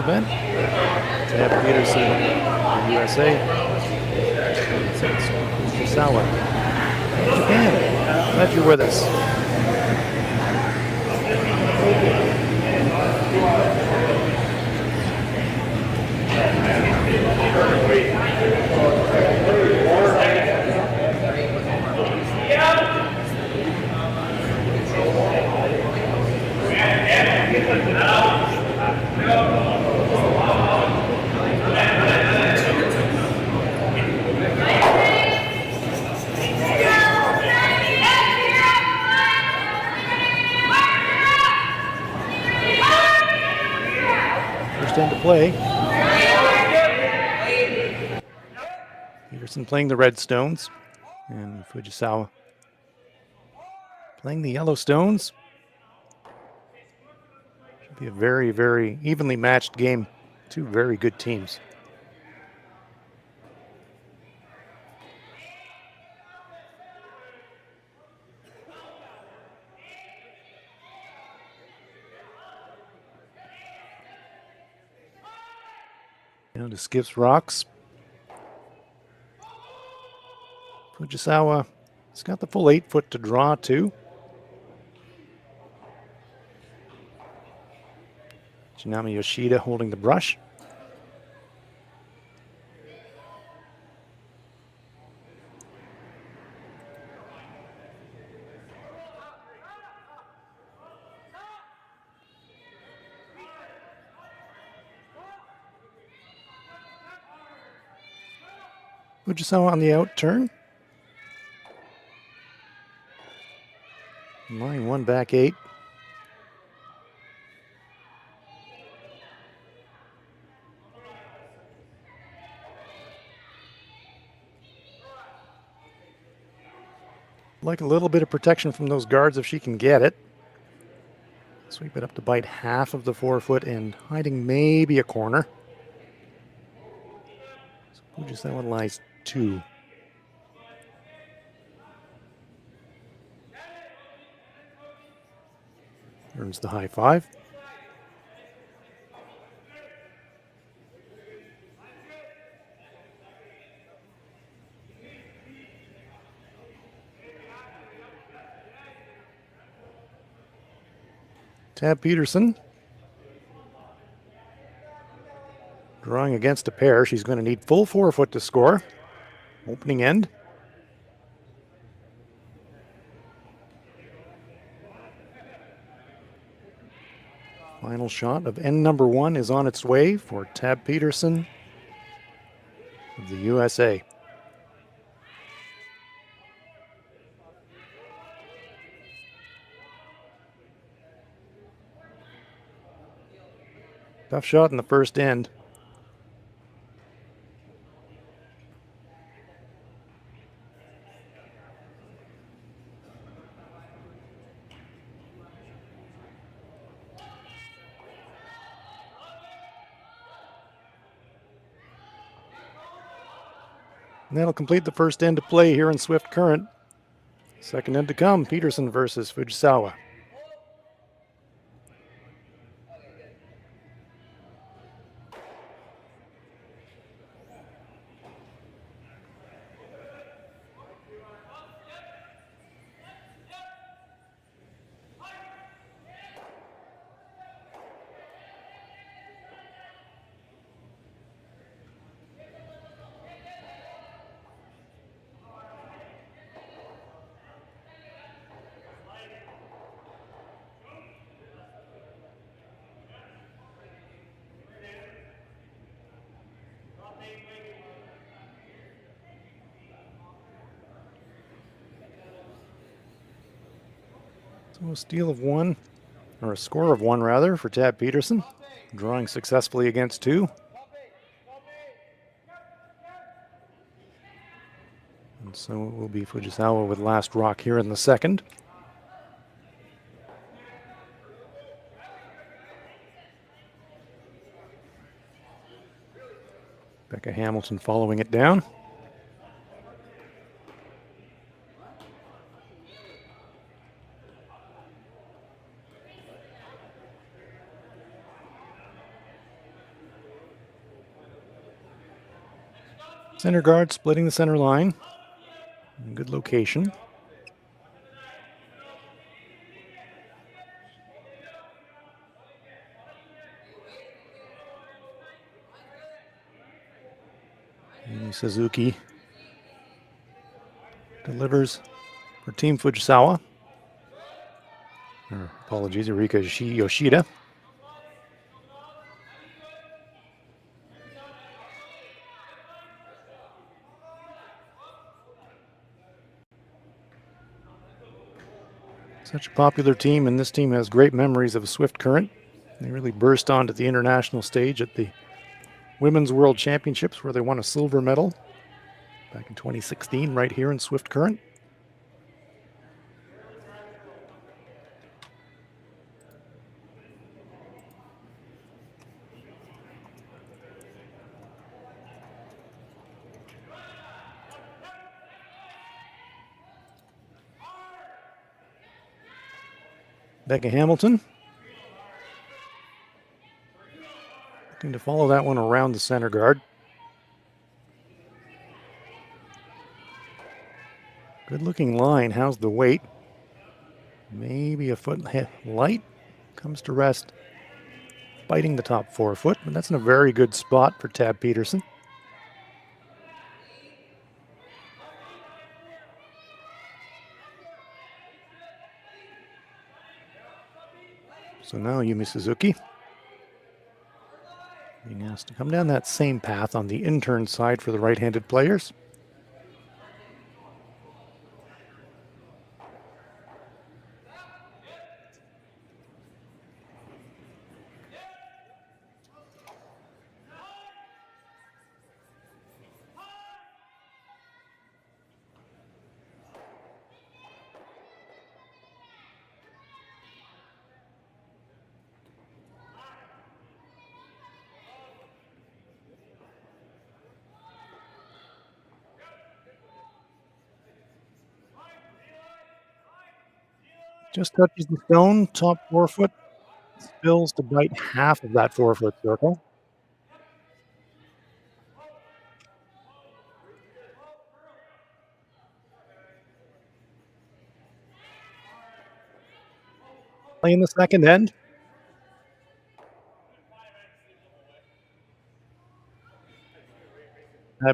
event. Tabitha Peterson, the USA. Satsuki Fujisawa, Japan. Glad you're with us. First end to play. Peterson playing the red stones, and Fujisawa playing the yellow stones. Should be a very, very evenly matched game. Two very good teams. Down to skips rocks. Fujisawa has got the full 8 foot to draw to. Kitami Yoshida holding the brush. Fujisawa on the out turn. Line 1 back 8. Like a little bit of protection from those guards if she can get it. Sweep it up to bite half of the 4 foot and hiding maybe a corner. So Fujisawa lies 2. Earns the high 5. Tab Peterson drawing against a pair. She's going to need full 4 foot to score. Opening end. Final shot of end number 1 is on its way for Tab Peterson of the USA. Tough shot in the first end. And that'll complete the first end to play here in Swift Current. Second end to come, Peterson versus Fujisawa. So a steal of 1, or a score of 1 rather, for Tab Peterson. Drawing successfully against 2. And so it will be Fujisawa with last rock here in the second. Becca Hamilton following it down. Center guard splitting the center line. Good location. Suzuki delivers for Team Fujisawa. Apologies, Eureka Yoshida. Such a popular team, and this team has great memories of Swift Current. They really burst onto the international stage at the Women's World Championships, where they won a silver medal back in 2016 right here in Swift Current. Becca Hamilton looking to follow that one around the center guard. Good looking line. How's the weight? Maybe a foot light. Comes to rest, biting the top 4 foot, but that's in a very good spot for Tab Peterson. So now Yumi Suzuki being asked to come down that same path on the intern side for the right-handed players. Just touches the stone, top 4 foot, spills to bite half of that 4 foot circle. Playing the second end.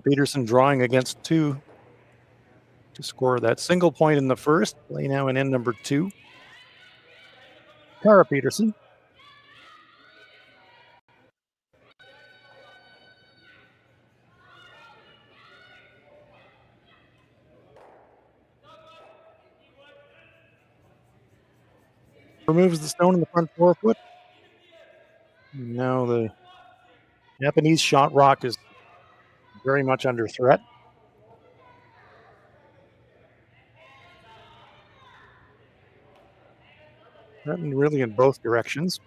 Peterson drawing against 2 to score that single point in the first. Play now in end number 2. Tara Peterson. Removes the stone in the front 4 foot. Now the Japanese shot rock is very much under threat. Threatened really in both directions.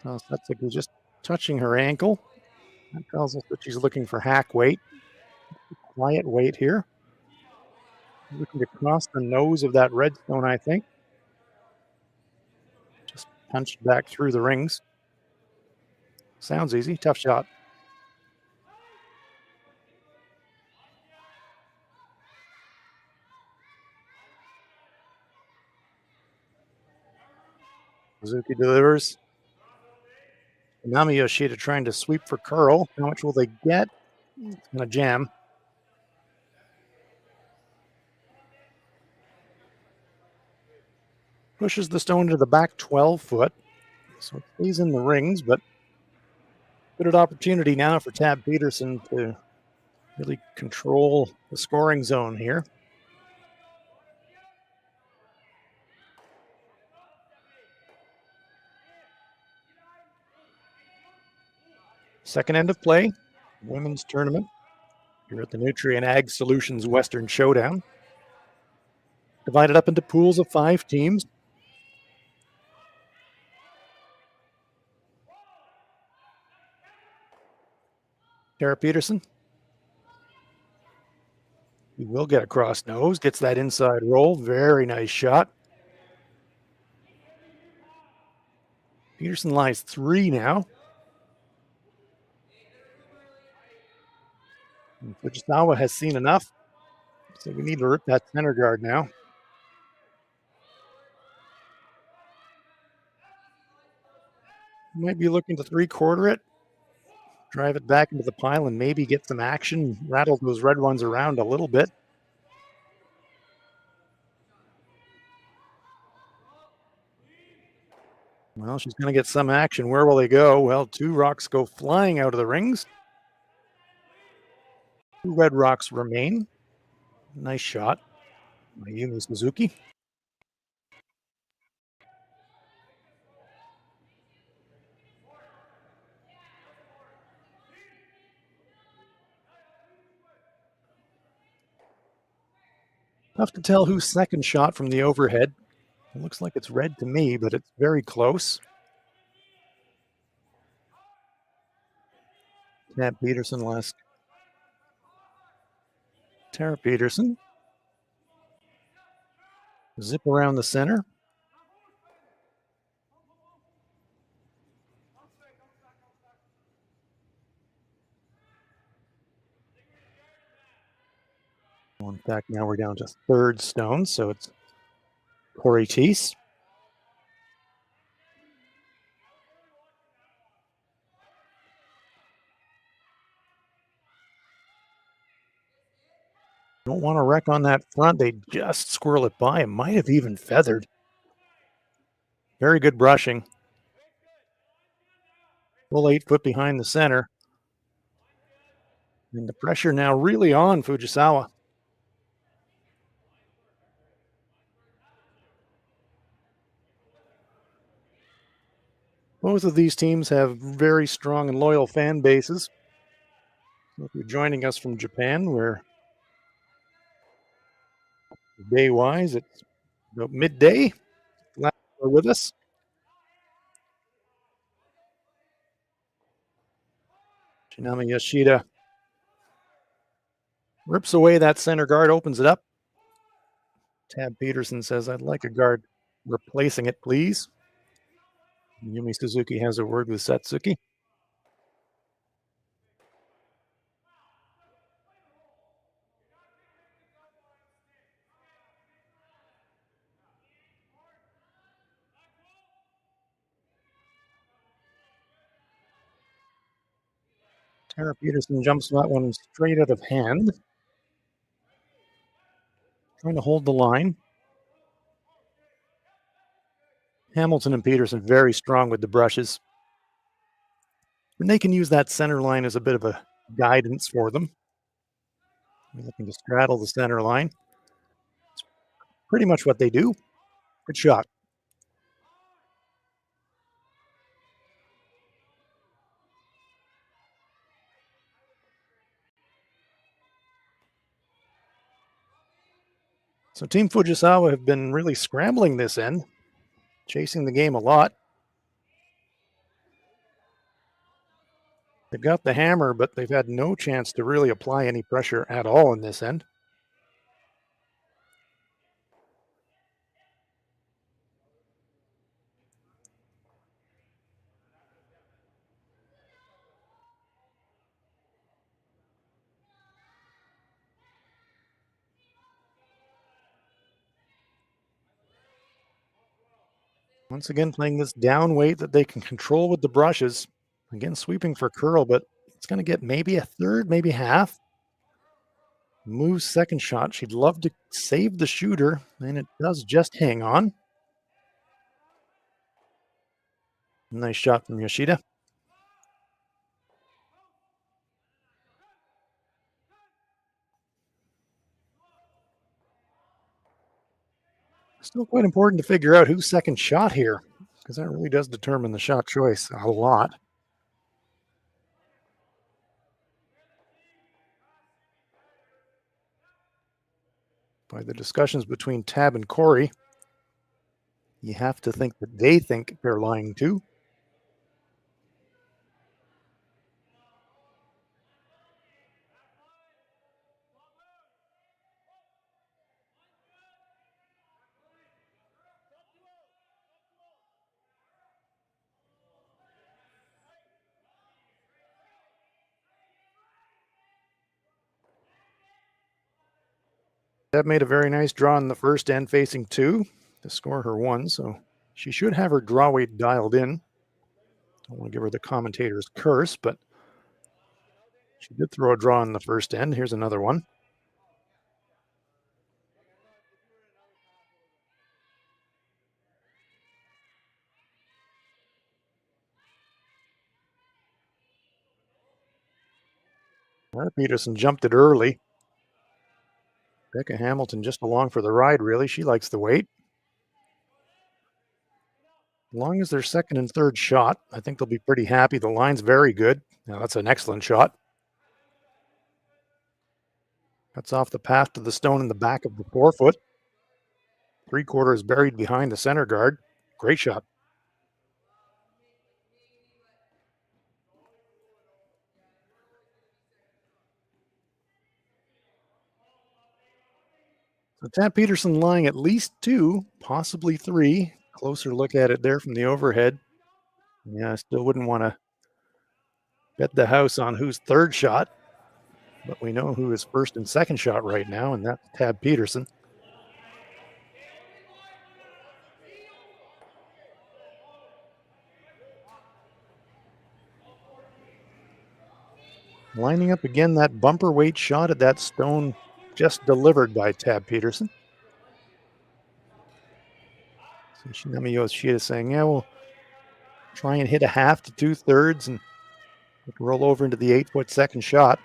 Satsuki just touching her ankle. That tells us that she's looking for hack weight. Quiet weight here. Looking to cross the nose of that red stone, I think. Just punched back through the rings. Sounds easy. Tough shot. Suzuki delivers. Nami Yoshida trying to sweep for curl. How much will they get? It's going to jam. Pushes the stone to the back 12 foot. So it stays in the rings, but good opportunity now for Tab Peterson to really control the scoring zone here. Second end of play, women's tournament here at the Nutrien Ag Solutions Western Showdown. Divided up into pools of 5 teams. Tara Peterson. He will get across nose, gets that inside roll. Very nice shot. Peterson lies 3 now. And Fujisawa has seen enough. So we need to rip that center guard now. Might be looking to 3-quarter it. Drive it back into the pile and maybe get some action. Rattle those red ones around a little bit. Well, she's going to get some action. Where will they go? Well, 2 rocks go flying out of the rings. 2 red rocks remain. Nice shot by Yumi Suzuki. Tough to tell whose second shot from the overhead. It looks like it's red to me, but it's very close. Tab Peterson last. Tara Peterson. Zip around the center. Well, in fact, now we're down to 3rd stone, so it's Corey Teese. Don't want to wreck on that front. They just squirrel it by. It might have even feathered. Very good brushing. Full 8 foot behind the center. And the pressure now really on Fujisawa. Both of these teams have very strong and loyal fan bases. So if you're joining us from Japan, where day-wise it's about midday, glad you're with us. Shinami Yoshida rips away that center guard, opens it up. Tab Peterson says, I'd like a guard replacing it, please. Yumi Suzuki has a word with Satsuki. Tara Peterson jumps that one straight out of hand. Trying to hold the line. Hamilton and Peterson very strong with the brushes. And they can use that center line as a bit of a guidance for them. They're looking to straddle the center line. It's pretty much what they do. Good shot. So Team Fujisawa have been really scrambling this end, chasing the game a lot. They've got the hammer, but they've had no chance to really apply any pressure at all in this end. Once again, playing this down weight that they can control with the brushes. Again, sweeping for curl, but it's going to get maybe a third, maybe half. Moves second shot. She'd love to save the shooter, and it does just hang on. Nice shot from Yoshida. Still quite important to figure out who's second shot here, because that really does determine the shot choice a lot. By the discussions between Tab and Corey, you have to think that they think they're lying too. Deb made a very nice draw in the first end, facing 2 to score her 1, so she should have her draw weight dialed in. Don't want to give her the commentator's curse, but she did throw a draw in the first end. Here's another one. Peterson jumped it early. Becca Hamilton just along for the ride, really. She likes the weight. As long as they're second and third shot, I think they'll be pretty happy. The line's very good. Now, that's an excellent shot. Cuts off the path to the stone in the back of the forefoot. 3/4 buried behind the center guard. Great shot. So Tab Peterson lying at least 2, possibly 3. Closer look at it there from the overhead. Yeah, I still wouldn't want to bet the house on who's third shot, but we know who is first and second shot right now, and that's Tab Peterson. Lining up again, that bumper weight shot at that stone just delivered by Tab Peterson. So Shinami Yoshida is saying, yeah, we'll try and hit a half to 2/3 and roll over into the 8-foot second shot.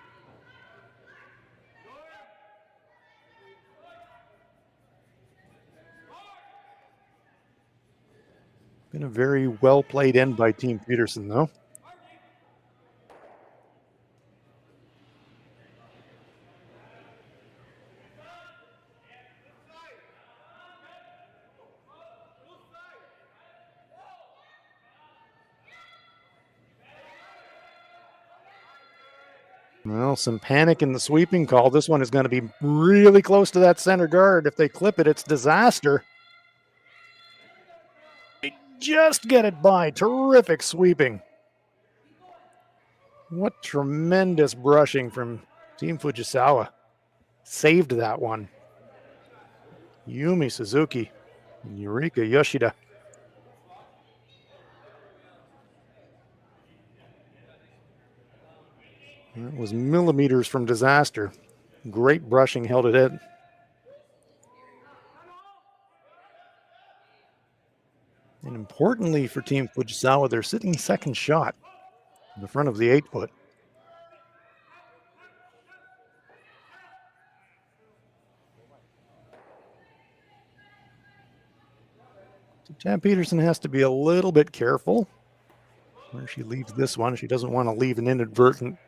Been a very well played end by Team Peterson, though. Well, some panic in the sweeping call. This one is going to be really close to that center guard. If they clip it, it's disaster. They just get it by. Terrific sweeping. What tremendous brushing from Team Fujisawa. Saved that one. Yumi Suzuki and Yurika Yoshida. That was millimeters from disaster. Great brushing, held it in. And importantly for Team Fujisawa, they're sitting second shot in the front of the 8-foot. So Tab Peterson has to be a little bit careful where she leaves this one. She doesn't want to leave an inadvertent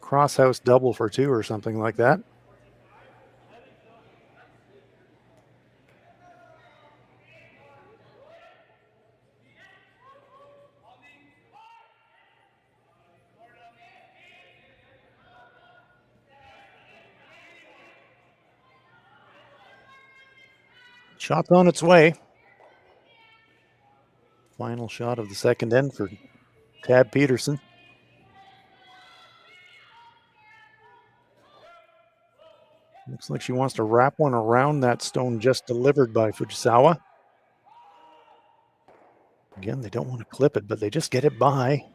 crosshouse double for 2 or something like that. Shot's on its way. Final shot of the second end for Tab Peterson. Looks like she wants to wrap one around that stone just delivered by Fujisawa. Again, they don't want to clip it, but they just get it by.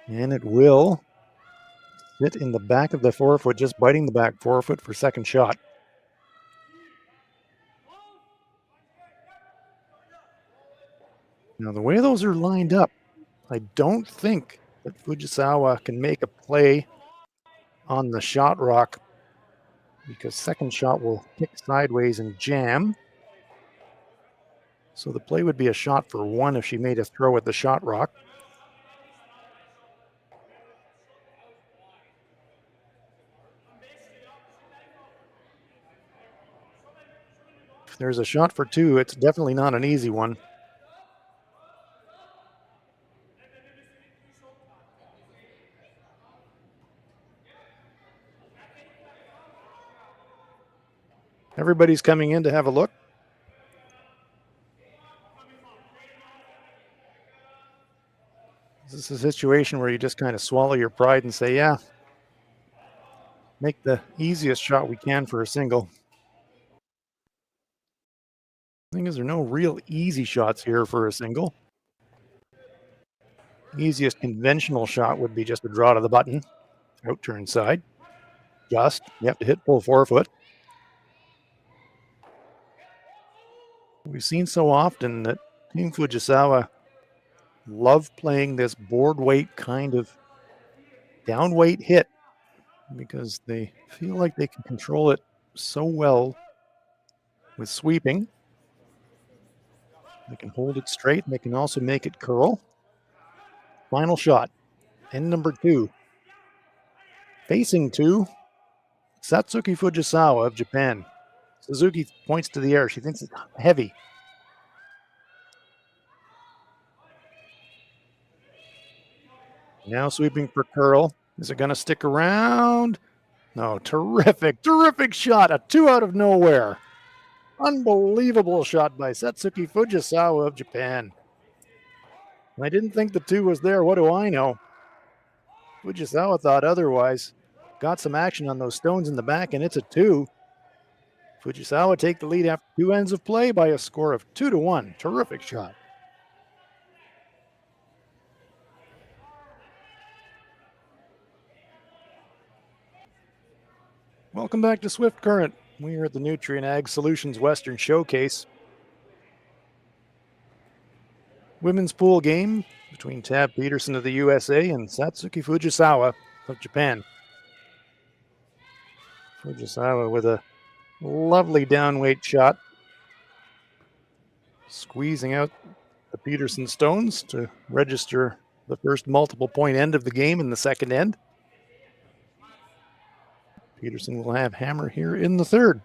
And it will sit in the back of the forefoot, just biting the back forefoot for second shot. Now, the way those are lined up, I don't think that Fujisawa can make a play on the shot rock because second shot will kick sideways and jam. So the play would be a shot for 1 if she made a throw at the shot rock. If there's a shot for 2, it's definitely not an easy one. Everybody's coming in to have a look. This is a situation where you just kind of swallow your pride and say, yeah, make the easiest shot we can for a single. Thing is, there are no real easy shots here for a single. Easiest conventional shot would be just a draw to the button, out turn side. Just, you have to hit full forefoot. We've seen so often that Team Fujisawa love playing this board weight kind of down weight hit because they feel like they can control it so well with sweeping. They can hold it straight and they can also make it curl. Final shot, end number 2. Facing 2, Satsuki Fujisawa of Japan. Suzuki points to the air. She thinks it's heavy. Now sweeping for curl. Is it going to stick around? No, terrific shot. A 2 out of nowhere. Unbelievable shot by Satsuki Fujisawa of Japan. I didn't think the 2 was there. What do I know? Fujisawa thought otherwise. Got some action on those stones in the back, and it's a 2. Fujisawa take the lead after 2 ends of play by a score of 2-1. Terrific shot. Welcome back to Swift Current. We are at the Nutrien Ag Solutions Western Showcase. Women's pool game between Tabitha Peterson of the USA and Satsuki Fujisawa of Japan. Fujisawa with a lovely downweight shot, squeezing out the Peterson stones to register the first multiple point end of the game in the second end. Peterson will have hammer here in the third.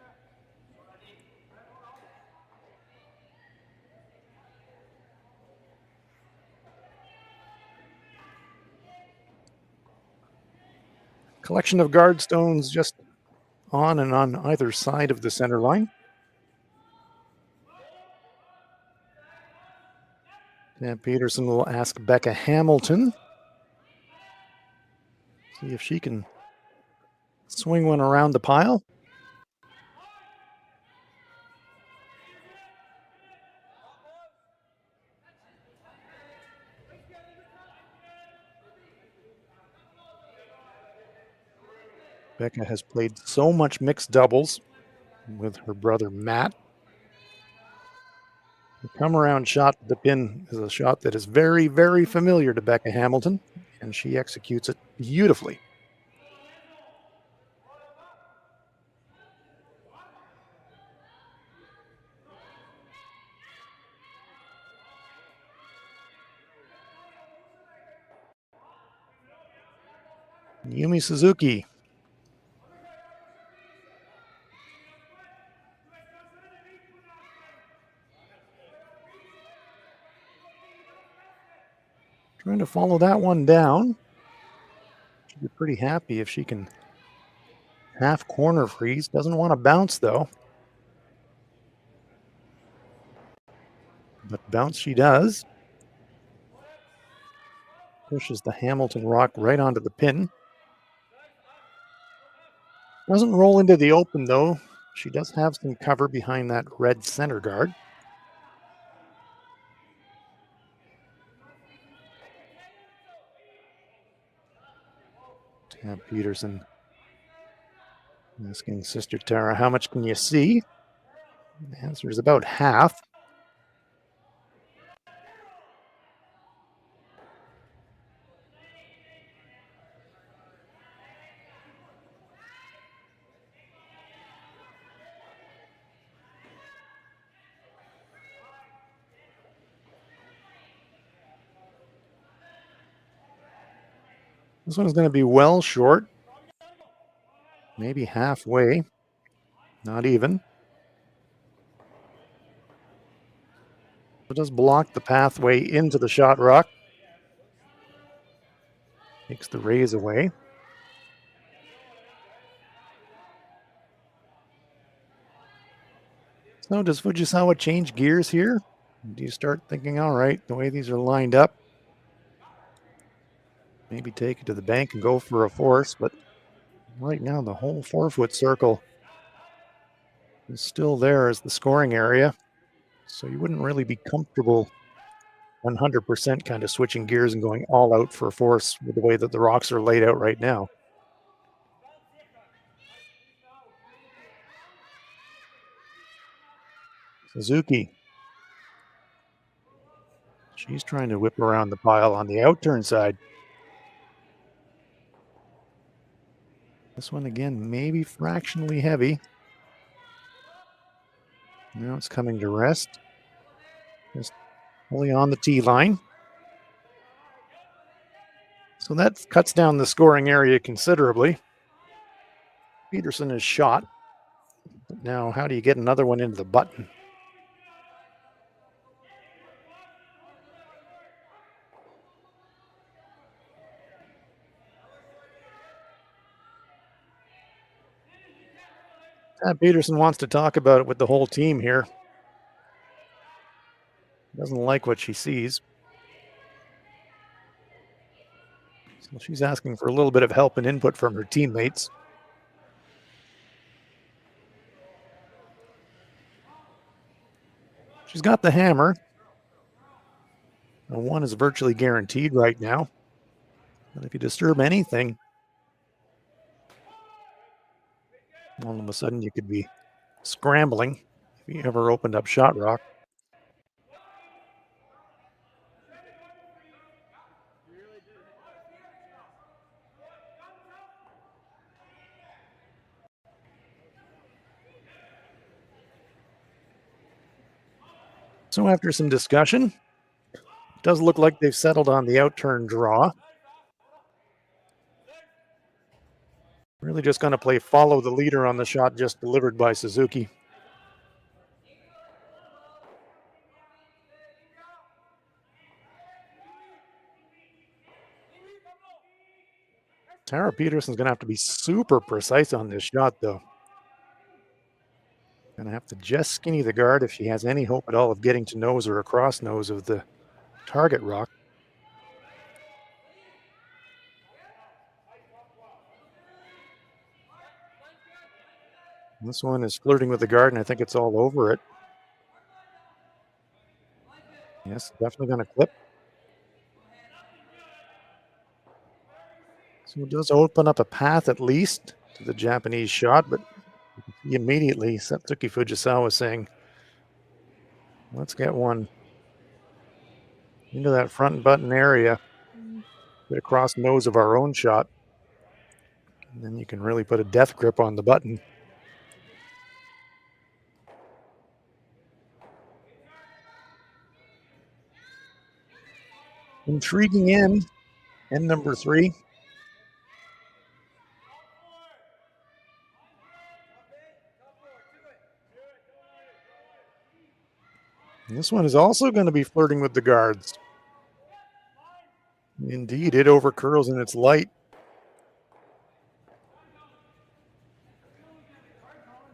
Collection of guard stones just on and on either side of the center line. And Peterson will ask Becca Hamilton. See if she can swing one around the pile. Becca has played so much mixed doubles with her brother Matt. The come around shot to the pin is a shot that is very, very familiar to Becca Hamilton, and she executes it beautifully. Yumi Suzuki. Trying to follow that one down. She'll be pretty happy if she can half corner freeze. Doesn't want to bounce though. But bounce she does. Pushes the Hamilton rock right onto the pin. Doesn't roll into the open though. She does have some cover behind that red center guard. Tab Peterson asking Sister Tara, how much can you see? The answer is about half. This one's going to be well short. Maybe halfway. Not even. It does block the pathway into the shot rock. Takes the raise away. So does Fujisawa change gears here? Do you start thinking, all right, the way these are lined up, maybe take it to the bank and go for a force, but Right now, the whole 4-foot circle is still there as the scoring area. So you wouldn't really be comfortable 100% kind of switching gears and going all out for force with the way that the rocks are laid out right now. Suzuki. She's trying to whip around the pile on the outturn side. This one again, maybe fractionally heavy. Now it's coming to rest. Just only on the tee line. So that cuts down the scoring area considerably. Peterson is shot. But now, how do you get another one into the button? Peterson wants to talk about it with the whole team here. Doesn't like what she sees. So she's asking for a little bit of help and input from her teammates. She's got the hammer. The one is virtually guaranteed right now. But if you disturb anything, all of a sudden you could be scrambling if you ever opened up shot rock. So after some discussion, it does look like they've settled on the outturn draw. Really just going to play follow the leader on the shot just delivered by Suzuki. Tara Peterson's going to have to be super precise on this shot, though. Going to have to just skinny the guard if she has any hope at all of getting to nose or across nose of the target rock. This one is flirting with the guard, and I think it's all over it. Yes, definitely going to clip. So it does open up a path at least to the Japanese shot, but immediately Satsuki Fujisawa saying, let's get one into that front button area, get across nose of our own shot, and then you can really put a death grip on the button. Intriguing end number 3. And this one is also going to be flirting with the guards. Indeed, it overcurls in its light.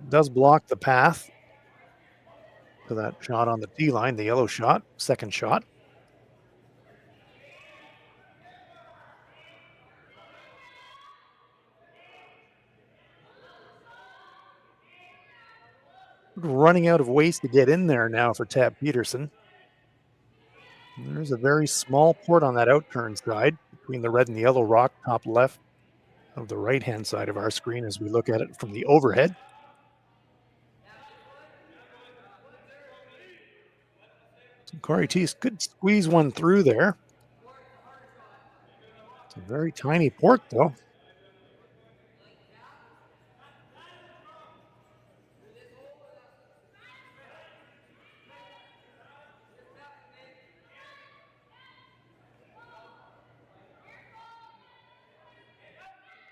It does block the path to that shot on the tee line, the yellow shot, second shot. Running out of ways to get in there now for Tab Peterson. And there's a very small port on that outturn side between the red and the yellow rock, top left of the right-hand side of our screen as we look at it from the overhead. So Corey Teese could squeeze one through there. It's a very tiny port, though.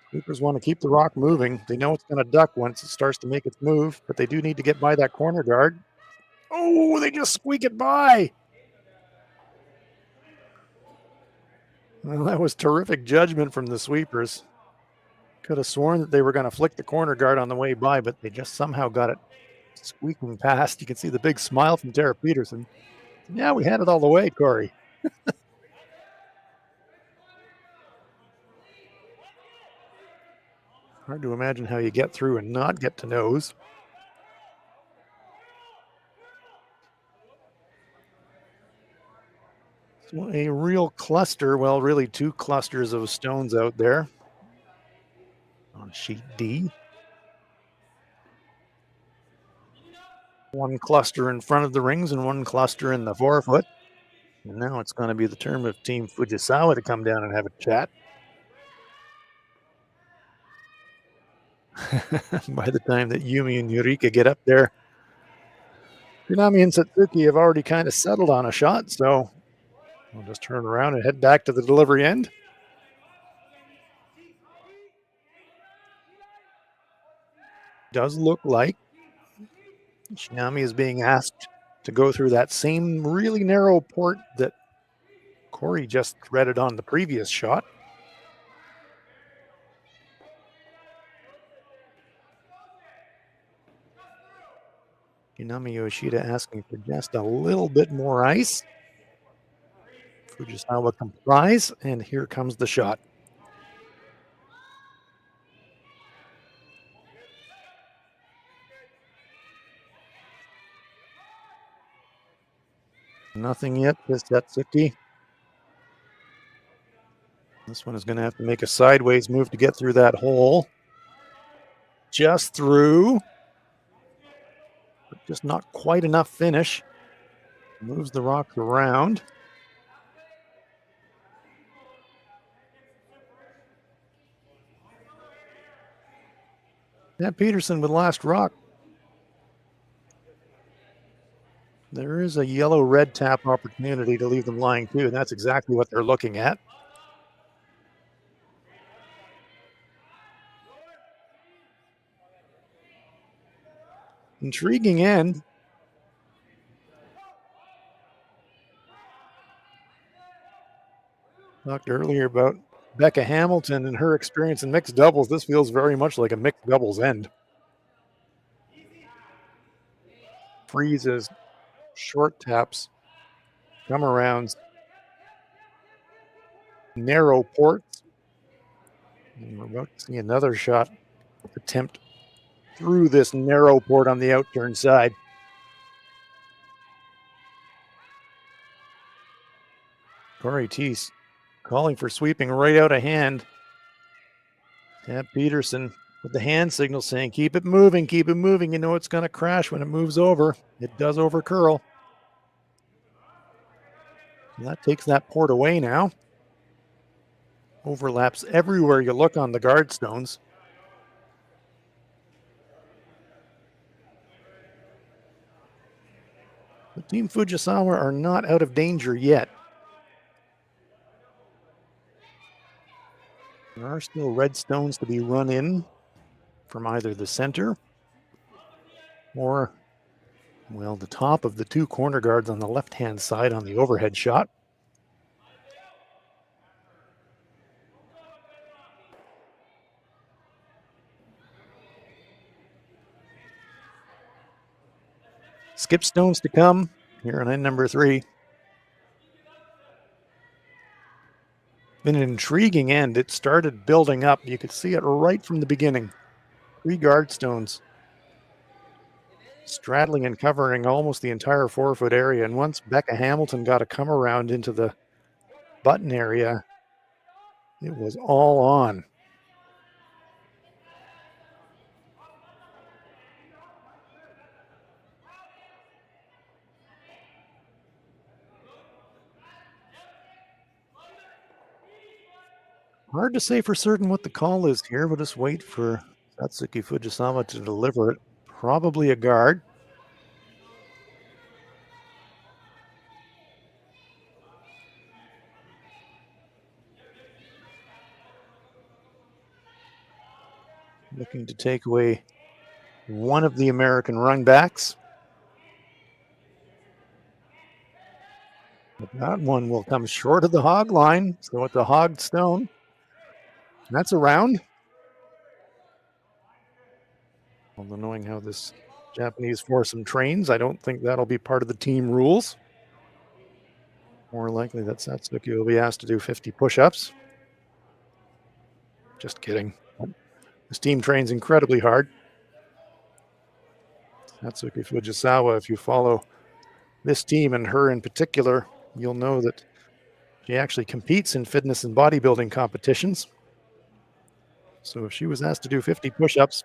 Sweepers want to keep the rock moving. They know it's going to duck once it starts to make its move, but they do need to get by that corner guard. Oh, they just squeak it by. Well, that was terrific judgment from the sweepers. Could have sworn that they were going to flick the corner guard on the way by, but they just somehow got it squeaking past. You can see the big smile from Tara Peterson. Yeah, we had it all the way, Corey. Hard to imagine how you get through and not get to nose. So a real cluster, well, really two clusters of stones out there on sheet D. One cluster in front of the rings and one cluster in the forefoot. And now it's going to be the turn of Team Fujisawa to come down and have a chat. By the time that Yumi and Yurika get up there, Kitami and Satsuki have already kind of settled on a shot, so we'll just turn around and head back to the delivery end. Does look like Shinami is being asked to go through that same really narrow port that Corey just threaded on the previous shot. Kinami Yoshida asking for just a little bit more ice. Fujisawa complies, and here comes the shot. Nothing yet for Satsuki. This one is going to have to make a sideways move to get through that hole. Just through. But just not quite enough finish. Moves the rock around. Tabitha Peterson with last rock. There is a yellow-red tap opportunity to leave them lying too, and that's exactly what they're looking at. Intriguing end. Talked earlier about Becca Hamilton and her experience in mixed doubles. This feels very much like a mixed doubles end. Freezes, short taps, come arounds, narrow ports. And we're about to see another shot attempt through this narrow port on the outturn side. Corey Teese calling for sweeping right out of hand. Tab Peterson with the hand signal saying, keep it moving, keep it moving. You know it's going to crash when it moves over. It does over curl. And that takes that port away now. Overlaps everywhere you look on the guard stones. The Team Fujisawa are not out of danger yet. There are still red stones to be run in from either the center or, well, the top of the two corner guards on the left-hand side on the overhead shot. Skip stones to come here on end number 3. Been an intriguing end. It started building up. You could see it right from the beginning. 3 guard stones straddling and covering almost the entire 4-foot area. And once Becca Hamilton got a come around into the button area, it was all on. Hard to say for certain what the call is here. We'll just wait for Satsuki Fujisawa to deliver it. Probably a guard. Looking to take away one of the American runbacks. But that one will come short of the hog line, so it's a hogged stone. That's a round. Although knowing how this Japanese foursome trains, I don't think that'll be part of the team rules. More likely that Satsuki will be asked to do 50 push-ups. Just kidding. This team trains incredibly hard. Satsuki Fujisawa, if you follow this team and her in particular, you'll know that she actually competes in fitness and bodybuilding competitions. So if she was asked to do 50 push-ups,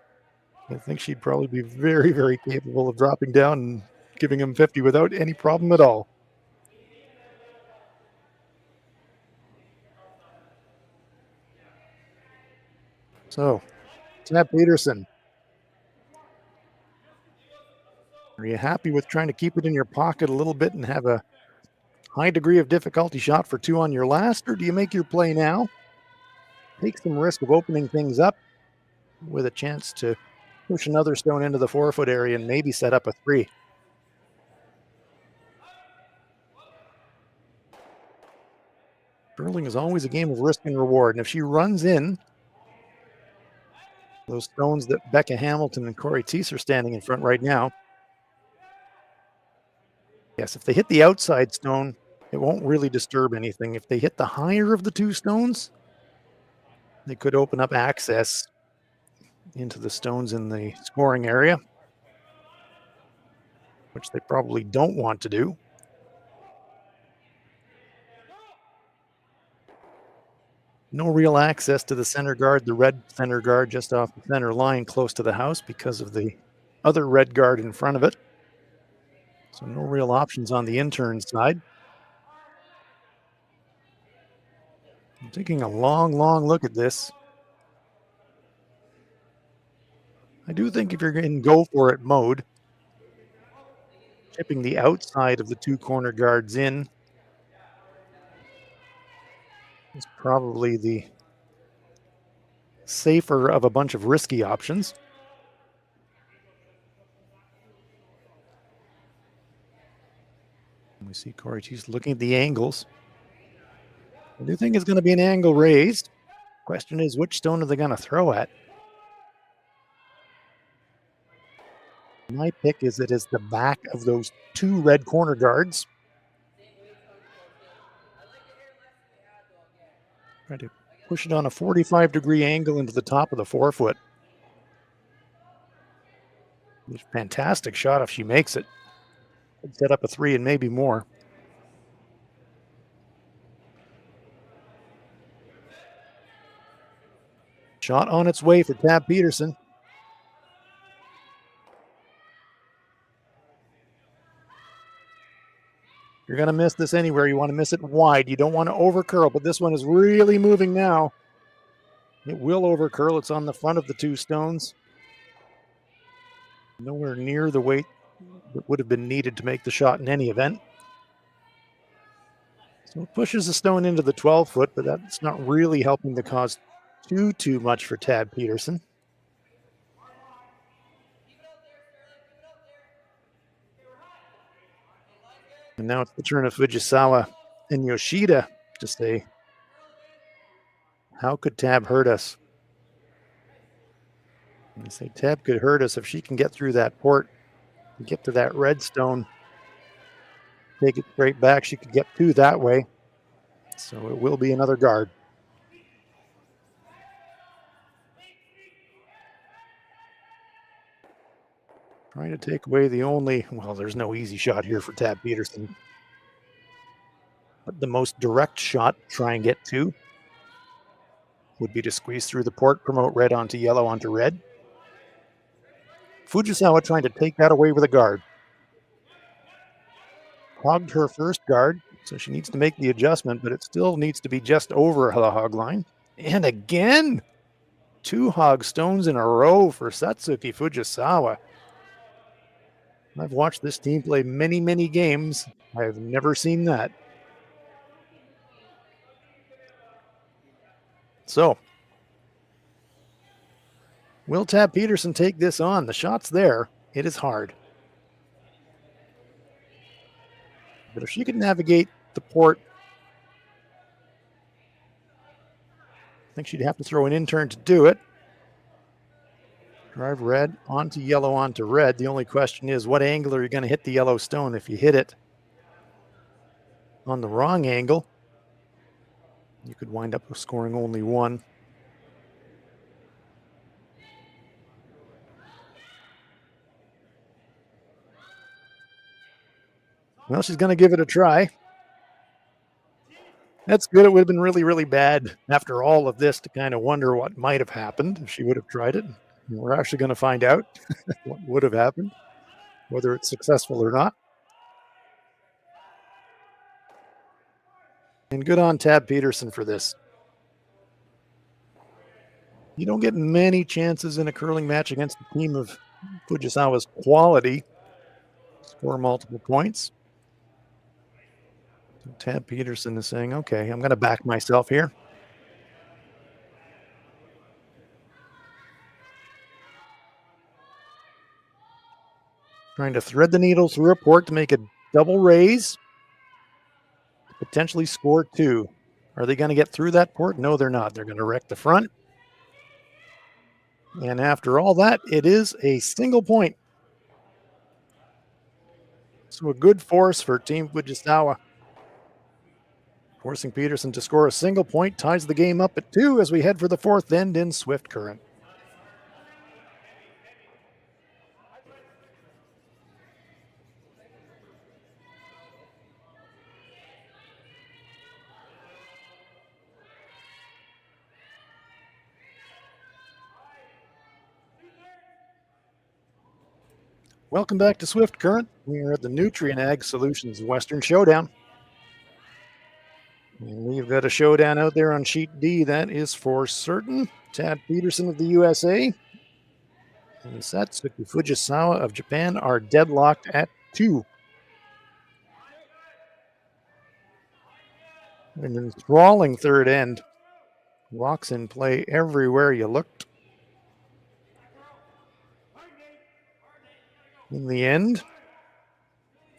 I think she'd probably be very, very capable of dropping down and giving them 50 without any problem at all. So, Tabitha Peterson, are you happy with trying to keep it in your pocket a little bit and have a high degree of difficulty shot for 2 on your last, or do you make your play now? Take some risk of opening things up with a chance to push another stone into the 4-foot area and maybe set up a 3. Curling is always a game of risk and reward, and if she runs in those stones that Becca Hamilton and Corey Teese are standing in front right now, yes, if they hit the outside stone, it won't really disturb anything. If they hit the higher of the 2 stones, they could open up access into the stones in the scoring area, which they probably don't want to do. No real access to the center guard, the red center guard just off the center line close to the house because of the other red guard in front of it. So no real options on the intern side. I'm taking a long, long look at this. I do think if you're in go for it mode, chipping the outside of the 2 corner guards in is probably the safer of a bunch of risky options. We see Corey Teese looking at the angles. I do think it's going to be an angle raised. Question is, which stone are they going to throw at? My pick is it is the back of those 2 red corner guards. Try to push it on a 45-degree angle into the top of the 4-foot. Fantastic shot if she makes it. Could set up a 3 and maybe more. Shot on its way for Tabitha Peterson. You're going to miss this anywhere. You want to miss it wide. You don't want to overcurl, but this one is really moving now. It will overcurl. It's on the front of the 2 stones. Nowhere near the weight that would have been needed to make the shot in any event. So it pushes the stone into the 12-foot, but that's not really helping the cause too much for Tabitha Peterson. And now it's the turn of Fujisawa and Yoshida to say, how could Tab hurt us? And they say Tab could hurt us if she can get through that port and get to that red stone, take it straight back. She could get 2 that way. So it will be another guard. Trying to take away the only, well, there's no easy shot here for Tabitha Peterson. But the most direct shot to try and get 2 would be to squeeze through the port, promote red onto yellow onto red. Fujisawa trying to take that away with a guard. Hogged her first guard, so she needs to make the adjustment, but it still needs to be just over the hog line. And again, 2 hog stones in a row for Satsuki Fujisawa. I've watched this team play many, many games. I've never seen that. So, will Tabitha Peterson take this on? The shot's there. It is hard. But if she could navigate the port, I think she'd have to throw an intern to do it. Drive red onto yellow onto red. The only question is, what angle are you going to hit the yellow stone? If you hit it on the wrong angle, you could wind up scoring only 1. Well, she's going to give it a try. That's good. It would have been really, really bad after all of this to kind of wonder what might have happened if she would have tried it. We're actually going to find out what would have happened, whether it's successful or not. And good on Tab Peterson for this. You don't get many chances in a curling match against a team of Fujisawa's quality to score multiple points. So Tab Peterson is saying, okay, I'm going to back myself here. Trying to thread the needle through a port to make a double raise, potentially score 2. Are they going to get through that port? No, they're not. They're going to wreck the front. And after all that, it is a single point. So a good force for Team Fujisawa. Forcing Peterson to score a single point ties the game up at 2 as we head for the 4th end in swift current. Welcome back to Swift Current. We are at the Nutrien Ag Solutions Western Showdown. And we've got a showdown out there on sheet D, that is for certain. Tab Peterson of the USA and Satsuki Fujisawa of Japan are deadlocked at 2. An enthralling third end. Rocks in play everywhere you looked. In the end,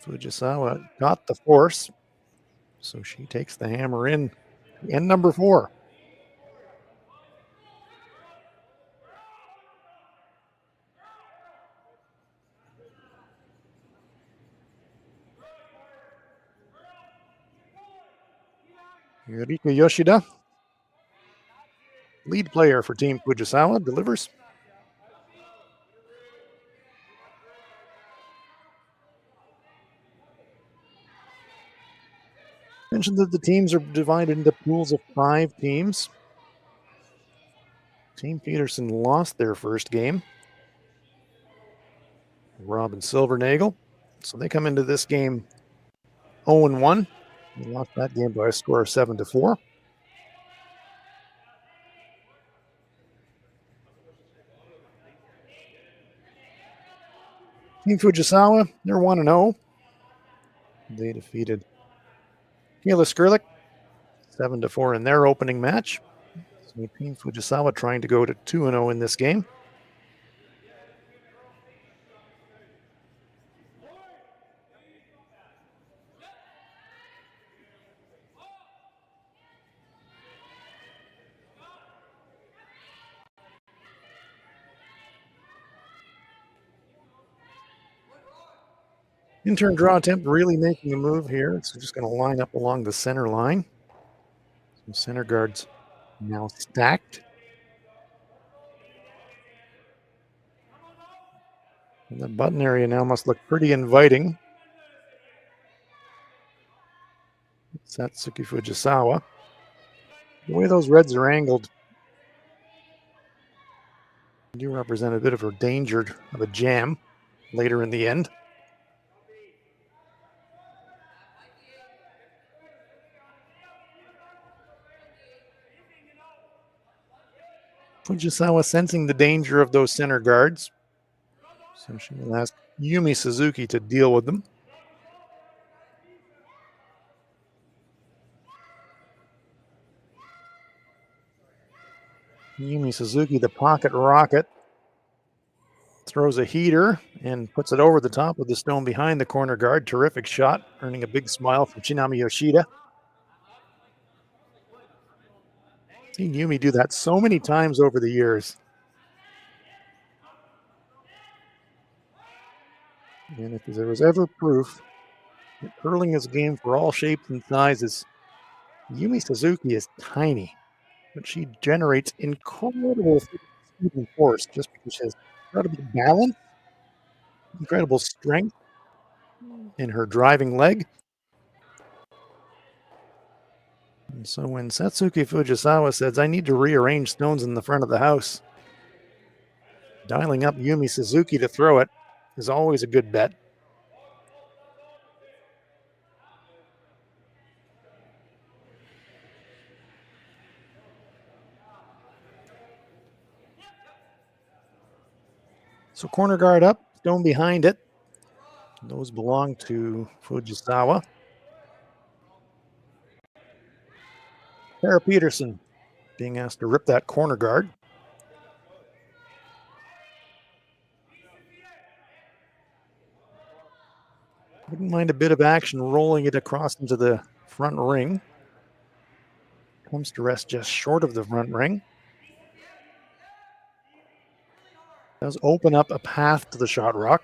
Fujisawa got the force, so she takes the hammer in. End number 4. Yurika Yoshida, lead player for Team Fujisawa, delivers. Mentioned that the teams are divided into pools of 5 teams. Team Peterson lost their first game. Rob and Silvernagel. So they come into this game 0-1. They lost that game by a score of 7-4. Team Fujisawa, they're 1-0. They defeated Kayla Skrlik 7-4 in their opening match. So Team Fujisawa trying to go to 2-0 in this game. In-turn draw attempt really making a move here. It's just going to line up along the center line. Some center guards now stacked. And the button area now must look pretty inviting. Satsuki Fujisawa. The way those reds are angled do represent a bit of a danger of a jam later in the end. Fujisawa sensing the danger of those center guards. So she will ask Yumi Suzuki to deal with them. Yumi Suzuki, the pocket rocket, throws a heater and puts it over the top of the stone behind the corner guard. Terrific shot, earning a big smile from Chinami Yoshida. Seen Yumi do that so many times over the years. And if there was ever proof that curling is a game for all shapes and sizes, Yumi Suzuki is tiny, but she generates incredible speed and force just because she has incredible balance, incredible strength, in her driving leg. And so when Satsuki Fujisawa says, I need to rearrange stones in the front of the house, dialing up Yumi Suzuki to throw it is always a good bet. So corner guard up, stone behind it. Those belong to Fujisawa. Tabitha Peterson being asked to rip that corner guard. Wouldn't mind a bit of action rolling it across into the front ring. Comes to rest just short of the front ring. Does open up a path to the shot rock.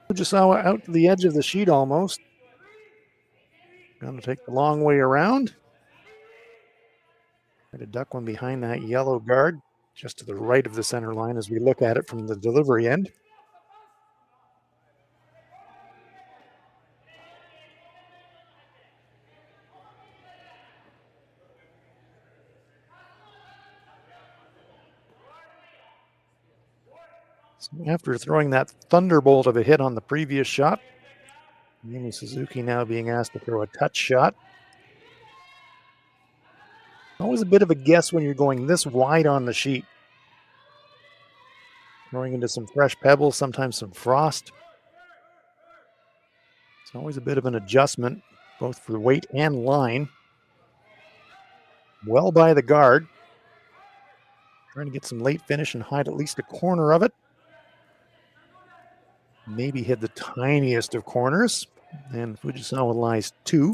Fujisawa out to the edge of the sheet almost. Going to take the long way around. Try to duck one behind that yellow guard, just to the right of the center line as we look at it from the delivery end. So after throwing that thunderbolt of a hit on the previous shot, Yumi Suzuki now being asked to throw a touch shot. Always a bit of a guess when you're going this wide on the sheet. Throwing into some fresh pebbles, sometimes some frost. It's always a bit of an adjustment, both for weight and line. Well by the guard. Trying to get some late finish and hide at least a corner of it. Maybe hit the tiniest of corners. And Fujisawa lies 2.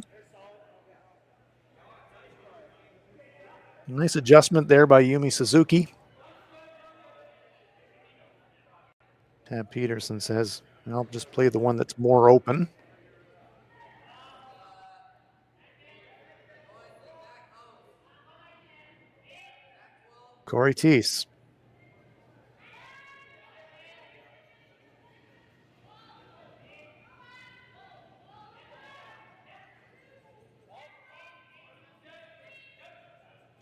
Nice adjustment there by Yumi Suzuki. Tabitha Peterson says, I'll just play the one that's more open. Corey Teese.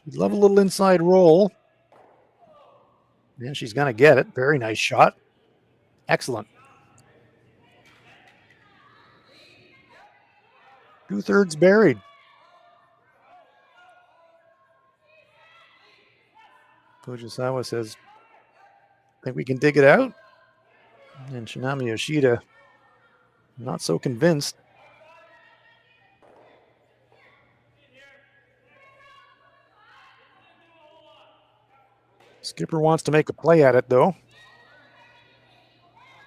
You'd love a little inside roll. And she's going to get it. Very nice shot. Excellent. 2/3 buried. Fujisawa says, think we can dig it out? And Shinami Yoshida, not so convinced. Skipper wants to make a play at it, though.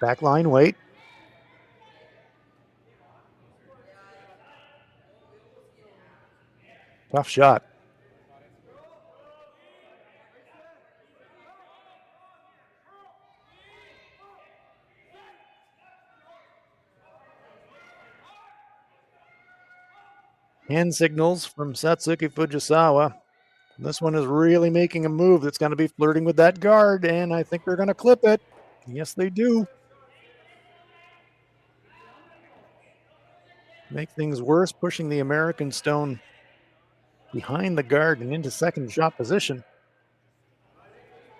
Backline weight. Tough shot. Hand signals from Satsuki Fujisawa. This one is really making a move that's going to be flirting with that guard, and I think they're going to clip it. Yes, they do. Make things worse, pushing the American stone behind the guard and into second shot position.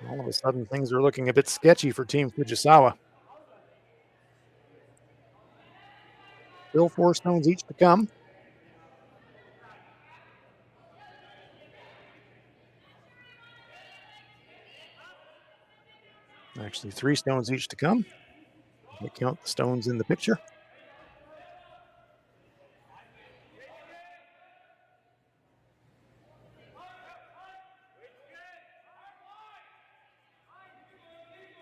All of a sudden, things are looking a bit sketchy for Team Fujisawa. Still 4 stones each to come. Actually, 3 stones each to come. We count the stones in the picture.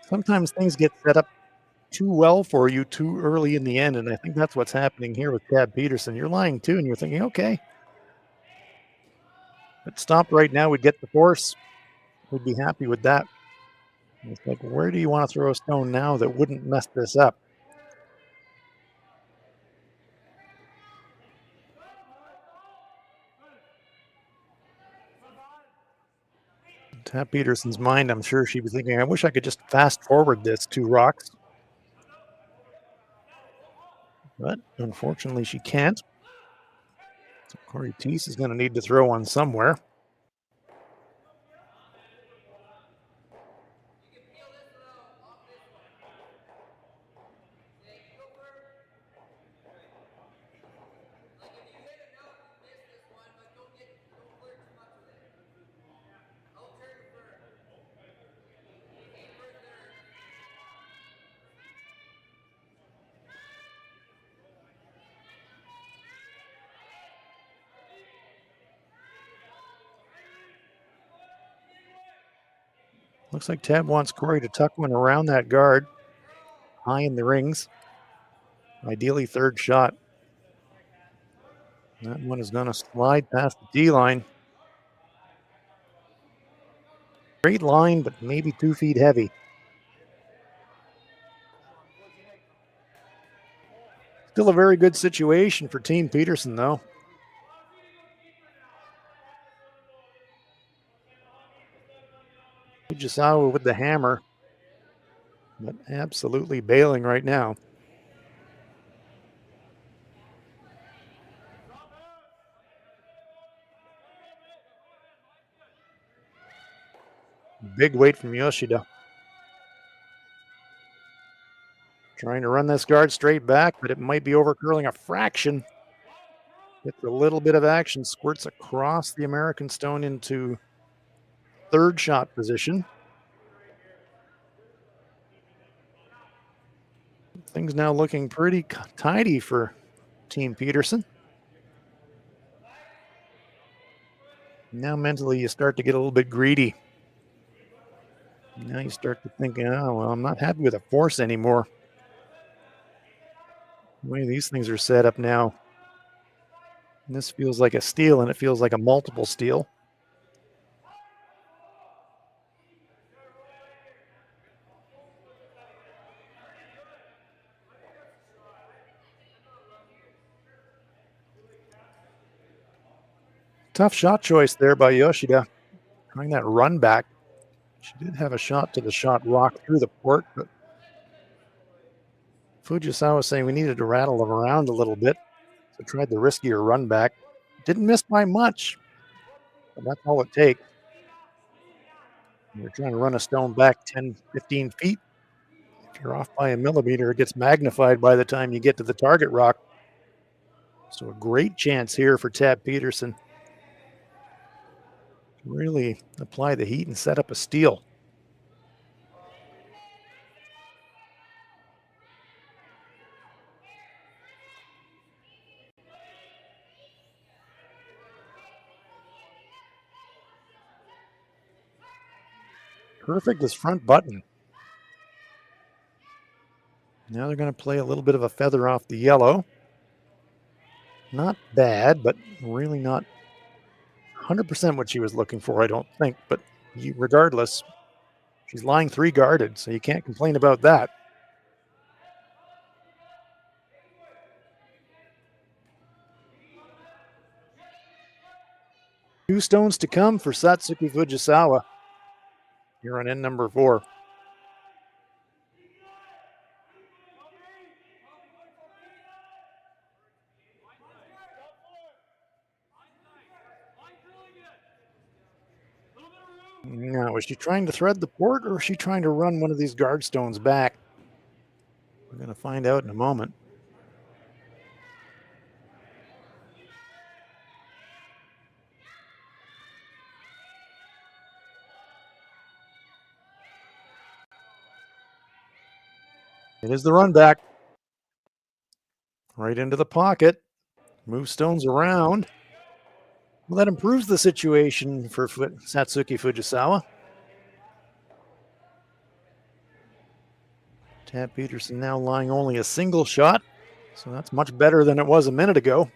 Sometimes things get set up too well for you too early in the end, and I think that's what's happening here with Tabitha Peterson. You're lying too, and you're thinking, okay, if it stopped right now, we'd get the force. We'd be happy with that. And it's like, where do you want to throw a stone now that wouldn't mess this up? Tab Peterson's mind, I'm sure she was thinking, I wish I could just fast forward this 2 rocks. But unfortunately, she can't. So Corey Teese is going to need to throw one somewhere. Looks like Tab wants Corey to tuck one around that guard, high in the rings. Ideally, third shot. That one is going to slide past the D-line. Great line, but maybe 2 feet heavy. Still a very good situation for Team Peterson, though. Fujisawa with the hammer, but absolutely bailing right now. Big weight from Yoshida. Trying to run this guard straight back, but it might be overcurling a fraction. Gets a little bit of action, squirts across the American stone into third shot position. Things now looking pretty tidy for Team Peterson. Now mentally you start to get a little bit greedy. Now you start to think, oh, well, I'm not happy with a force anymore. The way these things are set up now. And this feels like a steal, and it feels like a multiple steal. Tough shot choice there by Yoshida. Trying that run back. She did have a shot to the shot rock through the port, but Fujisawa was saying we needed to rattle them around a little bit. So tried the riskier run back. Didn't miss by much, but that's all it takes. You're trying to run a stone back 10, 15 feet. If you're off by a millimeter, it gets magnified by the time you get to the target rock. So a great chance here for Tab Peterson to really apply the heat and set up a steal. Perfect as front button. Now they're going to play a little bit of a feather off the yellow. Not bad, but really not 100% what she was looking for, I don't think. But regardless, she's lying 3 guarded, so you can't complain about that. Two stones to come for Satsuki Fujisawa here on end number 4. Now, was she trying to thread the port, or is she trying to run one of these guard stones back? We're going to find out in a moment. It is the run back. Right into the pocket. Move stones around. Well, that improves the situation for Satsuki Fujisawa. Tab Peterson now lying only a single shot, so that's much better than it was a minute ago.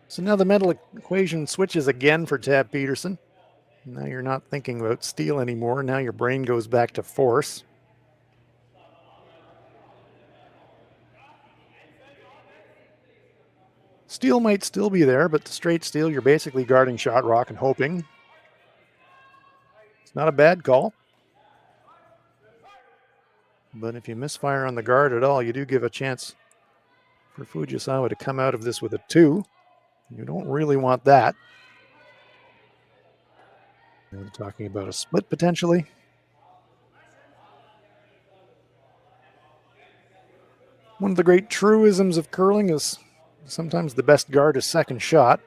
So now the mental equation switches again for Tab Peterson. Now you're not thinking about steal anymore. Now your brain goes back to force. Steel might still be there, but the straight steel, you're basically guarding shot rock and hoping. It's not a bad call. But if you misfire on the guard at all, you do give a chance for Fujisawa to come out of this with a 2. You don't really want that. We're talking about a split potentially. One of the great truisms of curling is sometimes the best guard is second shot.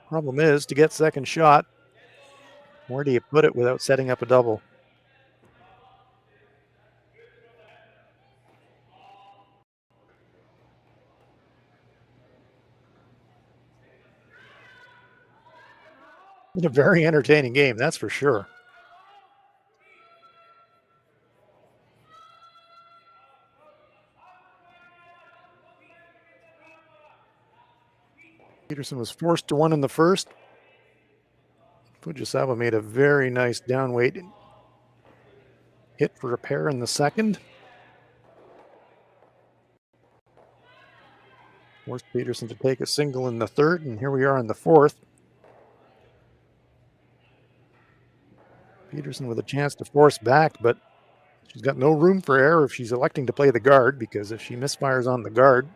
Problem is, to get second shot, where do you put it without setting up a double? It's a very entertaining game, that's for sure. Peterson was forced to 1 in the first. Fujisawa made a very nice downweight hit for a pair in the second. Forced Peterson to take a single in the third, and here we are in the fourth. Peterson with a chance to force back, but she's got no room for error if she's electing to play the guard, because if she misfires on the guard,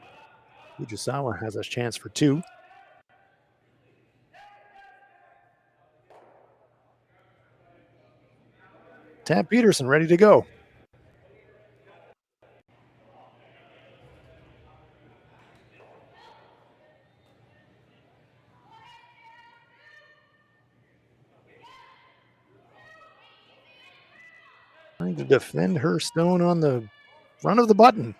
Fujisawa has a chance for 2. Tab Peterson ready to go. Trying to defend her stone on the front of the button.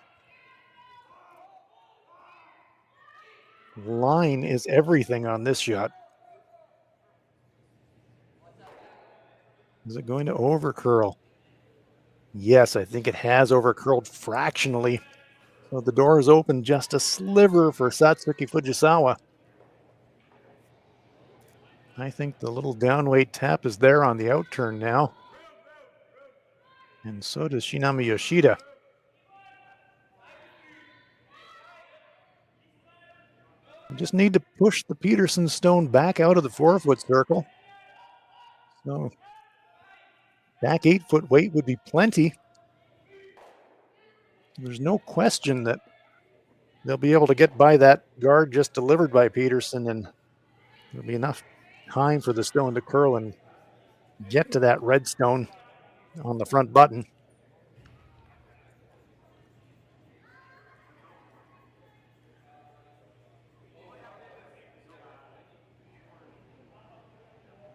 Line is everything on this shot. Is it going to overcurl? Yes, I think it has overcurled fractionally. So the door is open just a sliver for Satsuki Fujisawa. I think the little downweight tap is there on the outturn now. And so does Shinami Yoshida. You just need to push the Peterson stone back out of the 4-foot circle. So back 8-foot weight would be plenty. There's no question that they'll be able to get by that guard just delivered by Peterson, and there'll be enough time for the stone to curl and get to that red stone on the front button.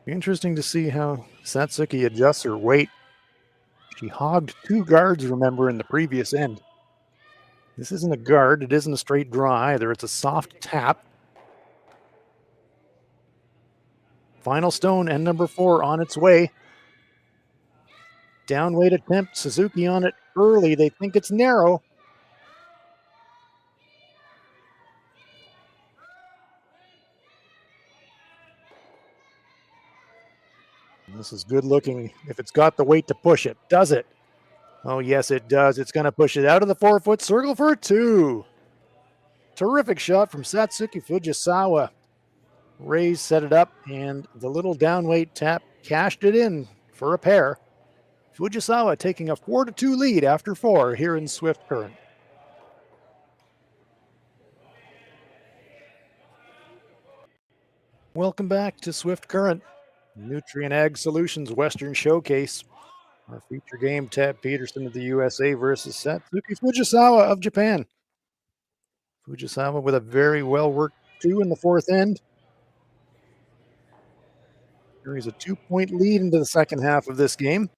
Be interesting to see how Satsuki adjusts her weight. She hogged 2 guards, remember, in the previous end. This isn't a guard. It isn't a straight draw either. It's a soft tap. Final stone, end number 4 on its way. Downweight attempt. Suzuki on it early. They think it's narrow. This is good looking. If it's got the weight to push it, does it? Oh, yes, it does. It's going to push it out of the 4-foot circle for a 2. Terrific shot from Satsuki Fujisawa. Rays set it up, and the little downweight tap cashed it in for a pair. Fujisawa taking a 4-2 lead after 4 here in Swift Current. Welcome back to Swift Current, Nutrien Ag Solutions Western Showcase. Our feature game, Tab Peterson of the USA versus Satsuki Fujisawa of Japan. Fujisawa with a very well-worked 2 in the 4th end. Carries a 2-point lead into the second half of this game.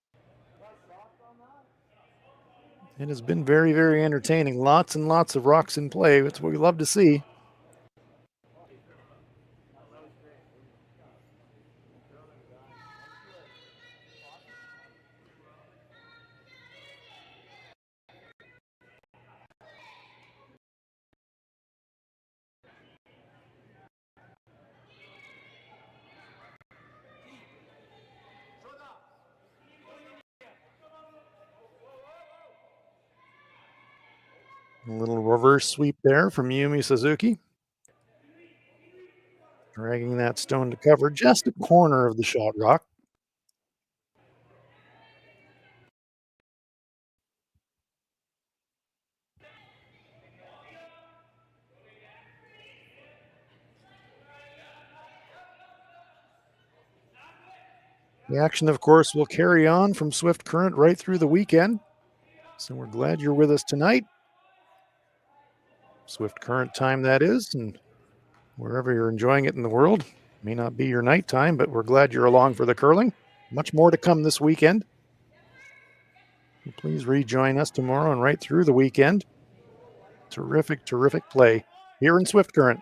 It has been very, very entertaining. Lots and lots of rocks in play. It's what we love to see. A little reverse sweep there from Yumi Suzuki. Dragging that stone to cover just a corner of the shot rock. The action, of course, will carry on from Swift Current right through the weekend. So we're glad you're with us tonight. Swift Current time, that is, and wherever you're enjoying it in the world. May not be your night time, but we're glad you're along for the curling. Much more to come this weekend. Please rejoin us tomorrow and right through the weekend. Terrific, terrific play here in Swift Current.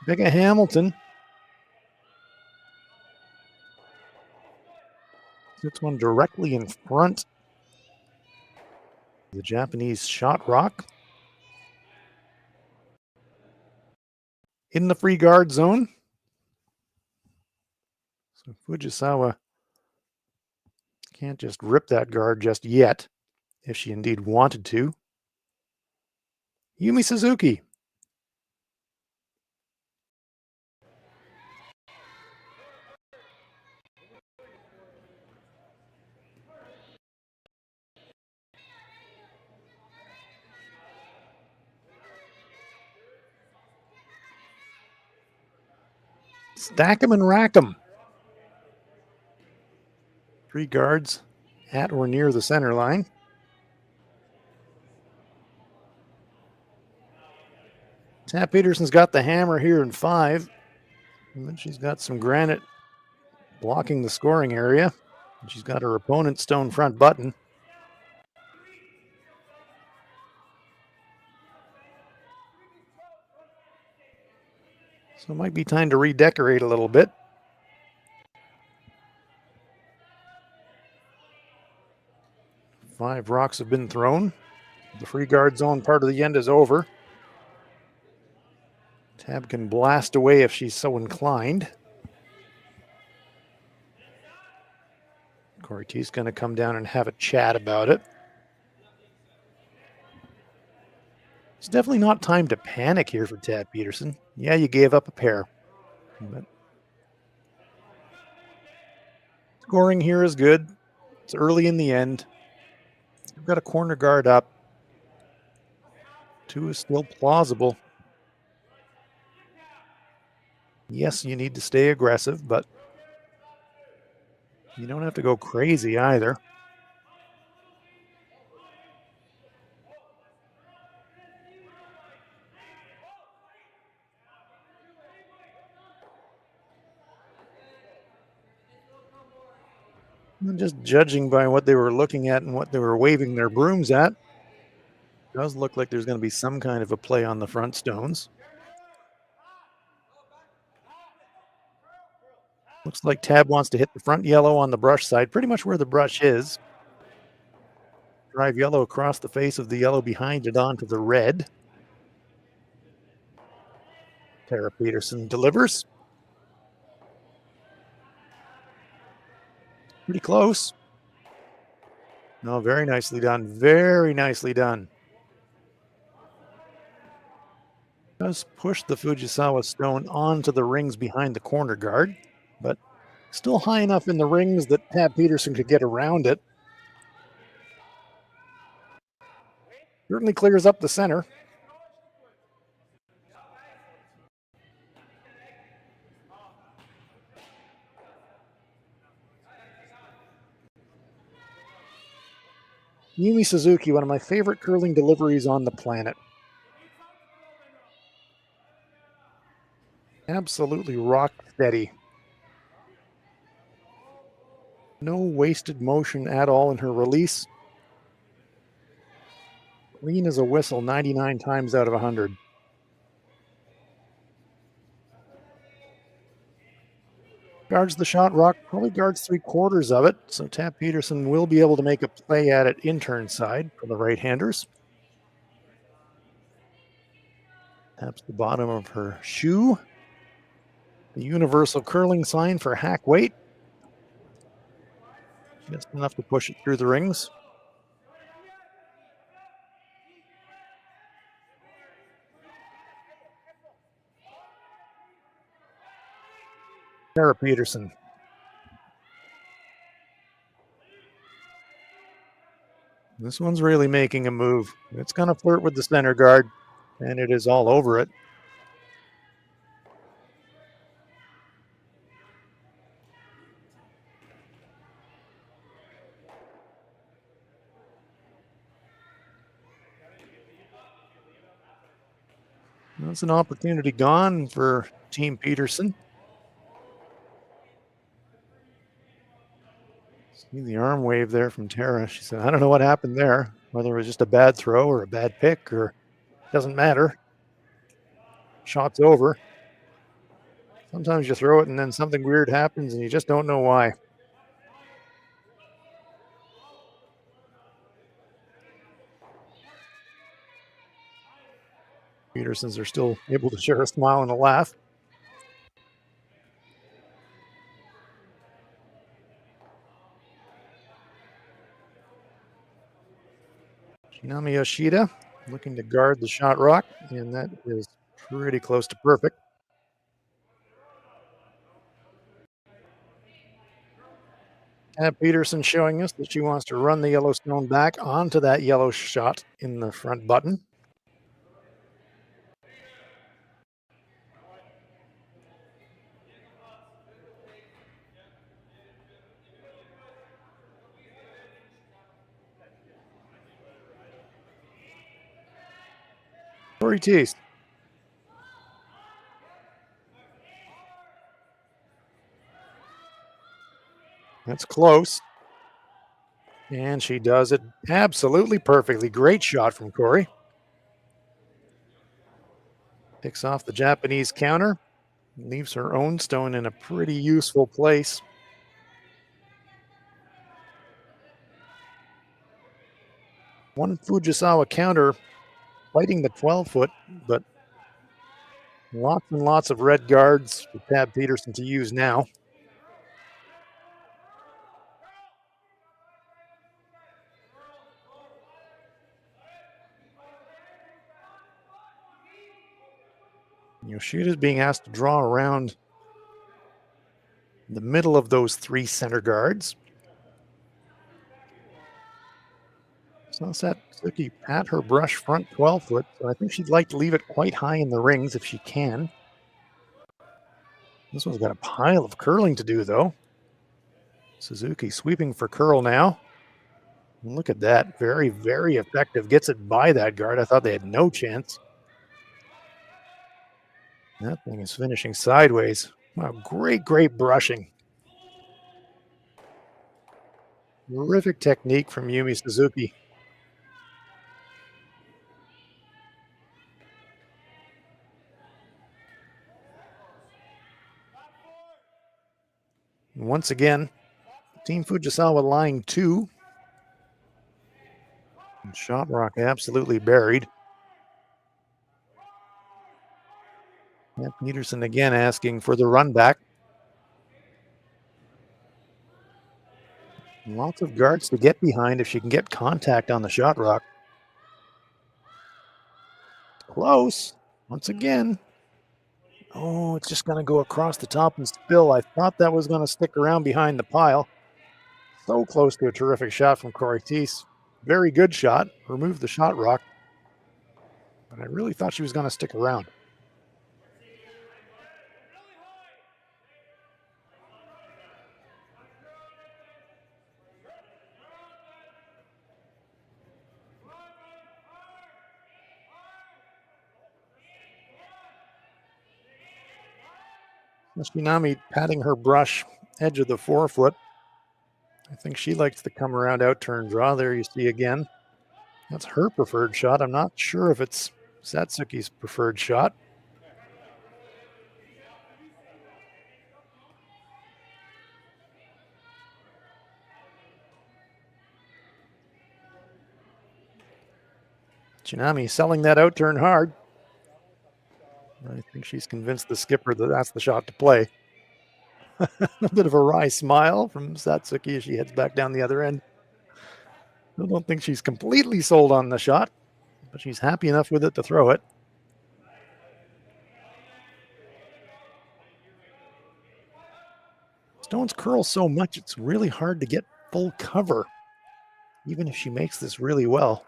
Becca Hamilton hits one directly in front of the Japanese shot rock. In the free guard zone. So Fujisawa can't just rip that guard just yet, if she indeed wanted to. Yumi Suzuki. Stack 'em and rack 'em. Three guards at or near the center line. Tab Peterson's got the hammer here in 5. And then she's got some granite blocking the scoring area. And she's got her opponent's stone front button. So it might be time to redecorate a little bit. 5 rocks have been thrown. The free guard zone part of the end is over. Tab can blast away if she's so inclined. Corey T's going to come down and have a chat about it. It's definitely not time to panic here for Tab Peterson. Yeah, you gave up a pair. But scoring here is good. It's early in the end. You've got a corner guard up. 2 is still plausible. Yes, you need to stay aggressive, but you don't have to go crazy either. And just judging by what they were looking at and what they were waving their brooms at, it does look like there's going to be some kind of a play on the front stones. Looks like Tab wants to hit the front yellow on the brush side, pretty much where the brush is. Drive yellow across the face of the yellow behind it onto the red. Tara Peterson delivers. Pretty close. No, very nicely done. Very nicely done. Does push the Fujisawa stone onto the rings behind the corner guard, but still high enough in the rings that Tab Peterson could get around it. Certainly clears up the center. Yumi Suzuki, one of my favorite curling deliveries on the planet. Absolutely rock steady. No wasted motion at all in her release. Clean as a whistle 99 times out of 100. Guards the shot rock, probably guards 3/4 of it, so Tab Peterson will be able to make a play at it in turn side for the right-handers. Taps the bottom of her shoe. The universal curling sign for hack weight. Just enough to push it through the rings. Tabitha Peterson. This one's really making a move. It's going to flirt with the center guard, and it is all over it. That's an opportunity gone for Team Peterson. See the arm wave there from Tara. She said, I don't know what happened there, whether it was just a bad throw or a bad pick, or doesn't matter. Shot's over. Sometimes you throw it and then something weird happens and you just don't know why. Petersons are still able to share a smile and a laugh. Kitami Yoshida looking to guard the shot rock, and that is pretty close to perfect. Tabitha Peterson showing us that she wants to run the Yellowstone back onto that yellow shot in the front button. Corey Teese. That's close. And she does it absolutely perfectly. Great shot from Corey. Picks off the Japanese counter. Leaves her own stone in a pretty useful place. One Fujisawa counter fighting the 12-foot, but lots and lots of red guards for Tabitha Peterson to use now. Yoshida's being asked to draw around the middle of those three center guards. So Satsuki pat her brush front 12-foot, so I think she'd like to leave it quite high in the rings if she can. This one's got a pile of curling to do, though. Suzuki sweeping for curl now. And look at that. Very, very effective. Gets it by that guard. I thought they had no chance. That thing is finishing sideways. Wow, great, great brushing. Terrific technique from Yumi Suzuki. And once again, Team Fujisawa line 2. And shot rock absolutely buried. And Peterson again asking for the run back. Lots of guards to get behind if she can get contact on the shot rock. Close. Once again. Oh, it's just going to go across the top and spill. I thought that was going to stick around behind the pile. So close to a terrific shot from Corey Teese. Very good shot. Removed the shot rock. But I really thought she was going to stick around. Shinami patting her brush edge of the forefoot. I think she likes to come around out turn draw. There you see again. That's her preferred shot. I'm not sure if it's Satsuki's preferred shot. Shinami selling that out turn hard. I think she's convinced the skipper that that's the shot to play. A bit of a wry smile from Satsuki as she heads back down the other end. I don't think she's completely sold on the shot, but she's happy enough with it to throw it. Stones curl so much, it's really hard to get full cover, even if she makes this really well.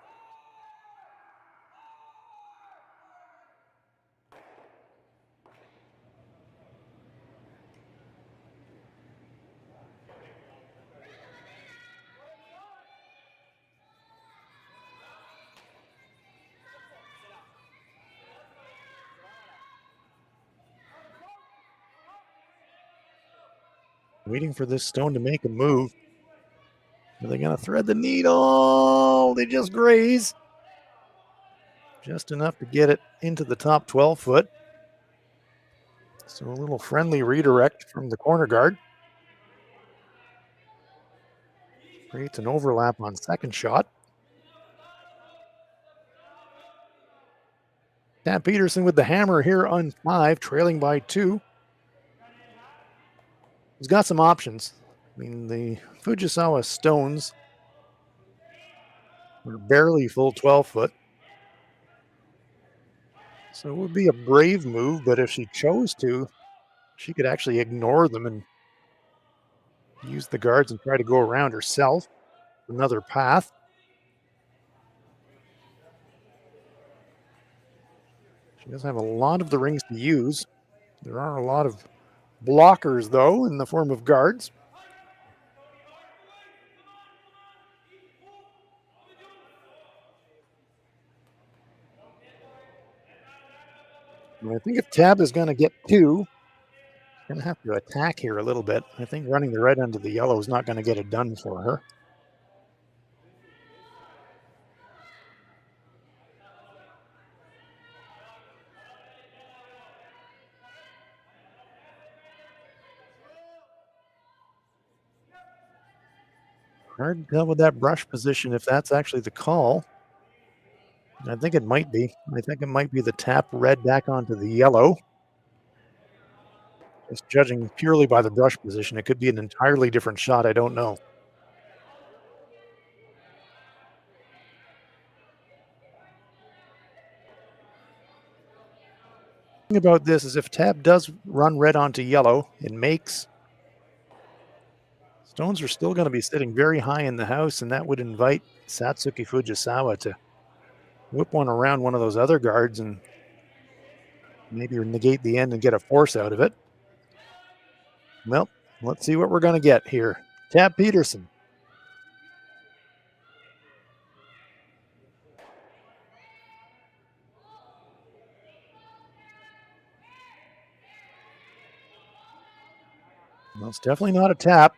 Waiting for this stone to make a move. Are they going to thread the needle? They just graze. Just enough to get it into the top 12 foot. So a little friendly redirect from the corner guard. Creates an overlap on second shot. Tabitha Peterson with the hammer here on 5, trailing by 2. He's got some options. I mean, the Fujisawa stones were barely full 12 foot. So it would be a brave move, but if she chose to, she could actually ignore them and use the guards and try to go around herself. Another path. She does have a lot of the rings to use. There are a lot of blockers, though, in the form of guards. And I think if Tab is going to get 2, she's going to have to attack here a little bit. I think running the red under the yellow is not going to get it done for her. Hard to tell with that brush position if that's actually the call. I think it might be. I think it might be the tap red back onto the yellow. Just judging purely by the brush position, it could be an entirely different shot. I don't know. The thing about this is if Tab does run red onto yellow, it makes stones are still going to be sitting very high in the house, and that would invite Satsuki Fujisawa to whip one around one of those other guards and maybe negate the end and get a force out of it. Well, let's see what we're going to get here. Tabitha Peterson. Well, it's definitely not a tap.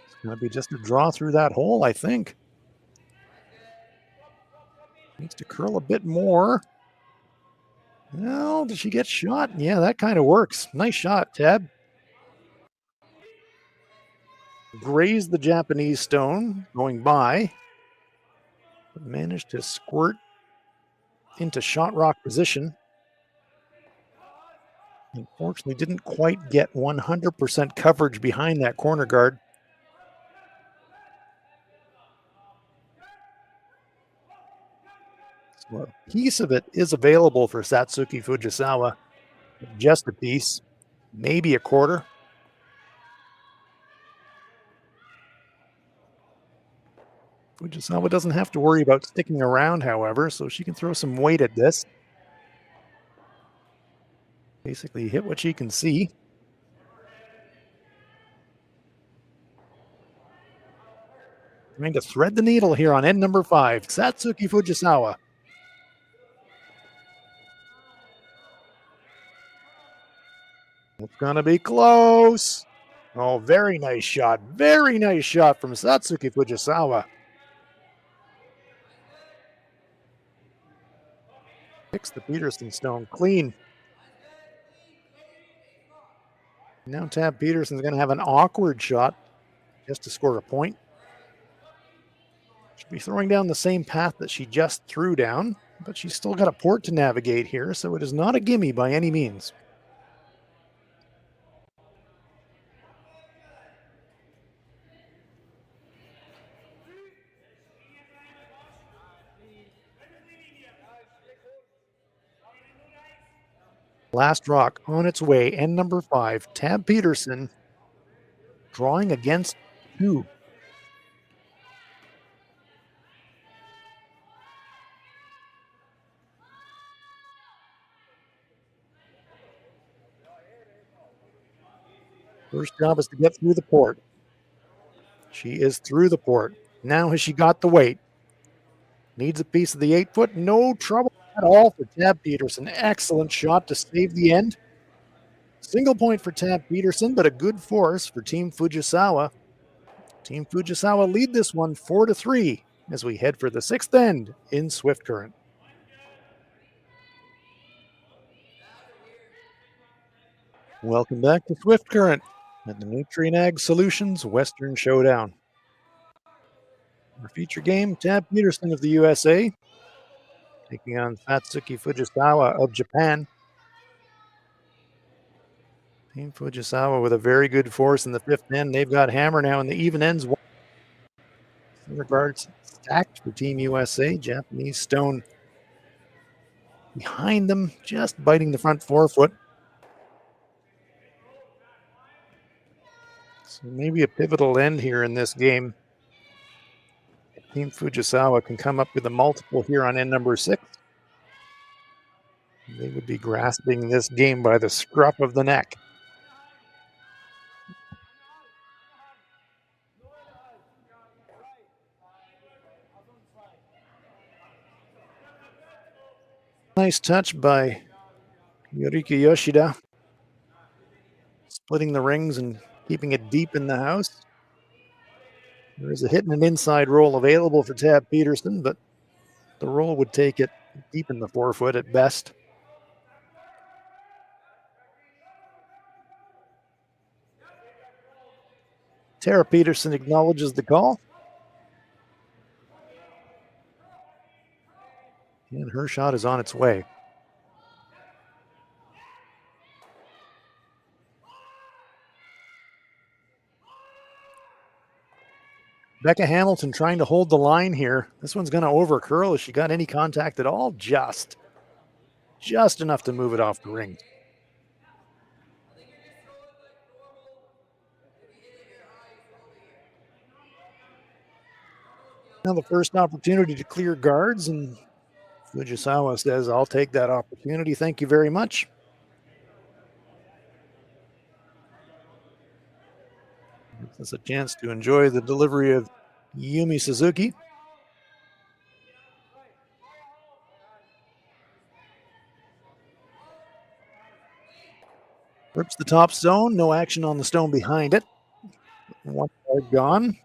It's going to be just a draw through that hole, I think. Needs to curl a bit more. Well, did she get shot? Yeah, that kind of works. Nice shot, Tab. Grazed the Japanese stone going by. But managed to squirt into shot rock position. Unfortunately, didn't quite get 100% coverage behind that corner guard. So a piece of it is available for Satsuki Fujisawa. Just a piece, maybe a quarter. Fujisawa doesn't have to worry about sticking around, however, so she can throw some weight at this. Basically hit what she can see. Trying to thread the needle here on end number 5, Satsuki Fujisawa. It's going to be close. Oh, very nice shot. Very nice shot from Satsuki Fujisawa. Picks the Peterson stone clean. Now Tabitha Peterson's going to have an awkward shot just to score a point. She'll be throwing down the same path that she just threw down. but she's still got a port to navigate here, so it is not a gimme by any means. Last rock on its way, end number 5, Tab Peterson drawing against 2. First job is to get through the port. She is through the port. Now has she got the weight? Needs a piece of the 8-foot. No trouble at all for Tab Peterson. Excellent shot to save the end. Single point for Tab Peterson, but a good force for Team Fujisawa. Team Fujisawa lead this one 4-3 as we head for the 6th end in Swift Current. Welcome back to Swift Current at the Nutrien Ag Solutions Western Showdown. Our feature game, Tab Peterson of the USA taking on Satsuki Fujisawa of Japan. Team Fujisawa with a very good force in the 5th end. They've got hammer now in the even ends. Silver guards stacked for Team USA. Japanese stone behind them, just biting the front forefoot. So maybe a pivotal end here in this game. If Team Fujisawa can come up with a multiple here on end number 6, they would be grasping this game by the scruff of the neck. Nice touch by Yoriki Yoshida, splitting the rings and keeping it deep in the house. There is a hit and an inside roll available for Tab Peterson, but the roll would take it deep in the forefoot at best. Tara Peterson acknowledges the call. And her shot is on its way. Becca Hamilton trying to hold the line here. This one's going to over curl. Has she got any contact at all? Just enough to move it off the ring. Now the first opportunity to clear guards, and Fujisawa says, I'll take that opportunity. Thank you very much. Gives us a chance to enjoy the delivery of Yumi Suzuki. Rips the top stone. No action on the stone behind it. One card gone.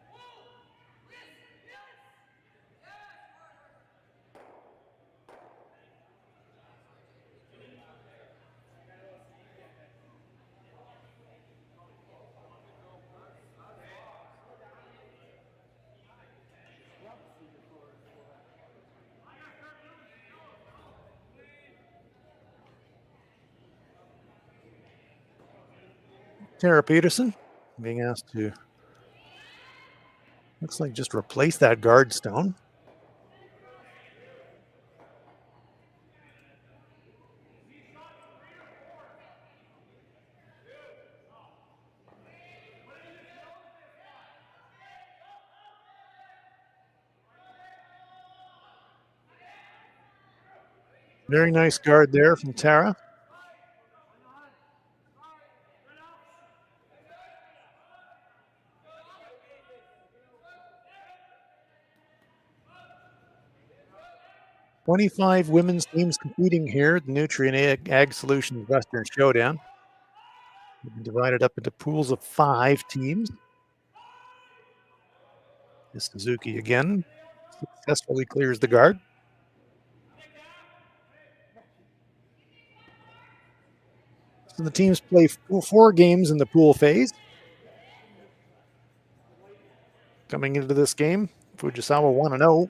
Tara Peterson being asked to, looks like, just replace that guard stone. Very nice guard there from Tara. "25 women's teams competing here at the Nutrien Ag Solutions Western Showdown. Divided up into pools of 5 teams. This Suzuki again successfully clears the guard. So the teams play 4 games in the pool phase. Coming into this game, Fujisawa 1-0.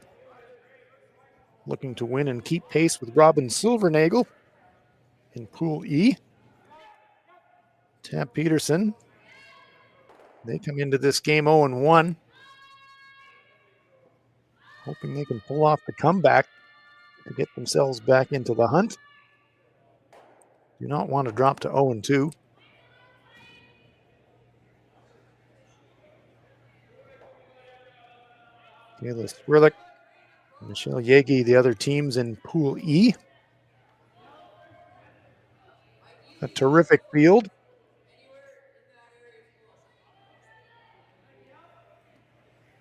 looking to win and keep pace with Robin Silvernagel in Pool E. Tab Peterson, they come into this game 0-1, hoping they can pull off the comeback to get themselves back into the hunt. Do not want to drop to 0-2. Kayla Swirlick, Michelle Yegi, the other teams in Pool E. A terrific field.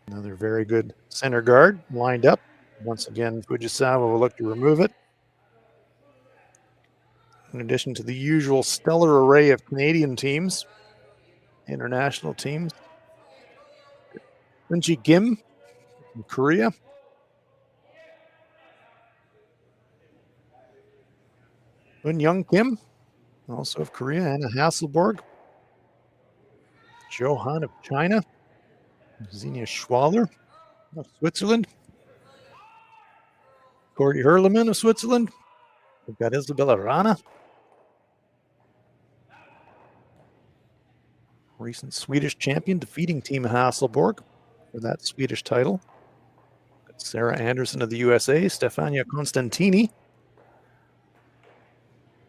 Another very good center guard lined up. Once again, Fujisawa will look to remove it. In addition to the usual stellar array of Canadian teams, international teams. Eunji Kim from Korea. Eun Young Kim, also of Korea. Anna Hasselborg. Johan of China. Xenia Schwaller of Switzerland. Corey Herleman of Switzerland. We've got Isabella Rana. Recent Swedish champion, defeating Team Hasselborg for that Swedish title. Got Sarah Anderson of the USA. Stefania Constantini,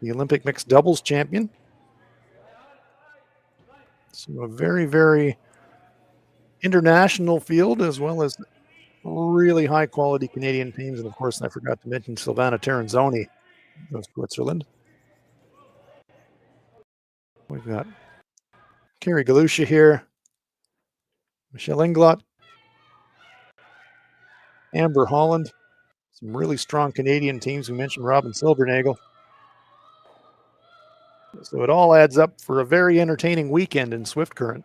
the Olympic mixed doubles champion. So a very, very international field, as well as really high quality Canadian teams. And of course, I forgot to mention Silvana Terranzoni of Switzerland. We've got Carrie Galusha here, Michelle Inglot, Amber Holland, some really strong Canadian teams. We mentioned Robin Silvernagel. So it all adds up for a very entertaining weekend in Swift Current.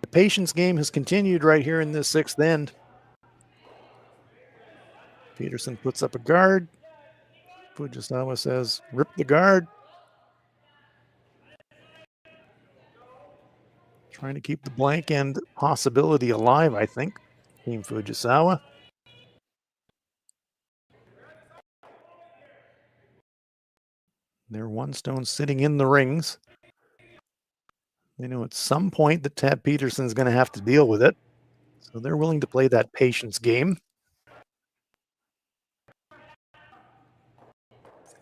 The patience game has continued right here in this sixth end. Peterson puts up a guard. Fujisawa says, rip the guard. Trying to keep the blank end possibility alive, I think. Team Fujisawa. They're one stone sitting in the rings. They know at some point that Tab Peterson's going to have to deal with it. So they're willing to play that patience game.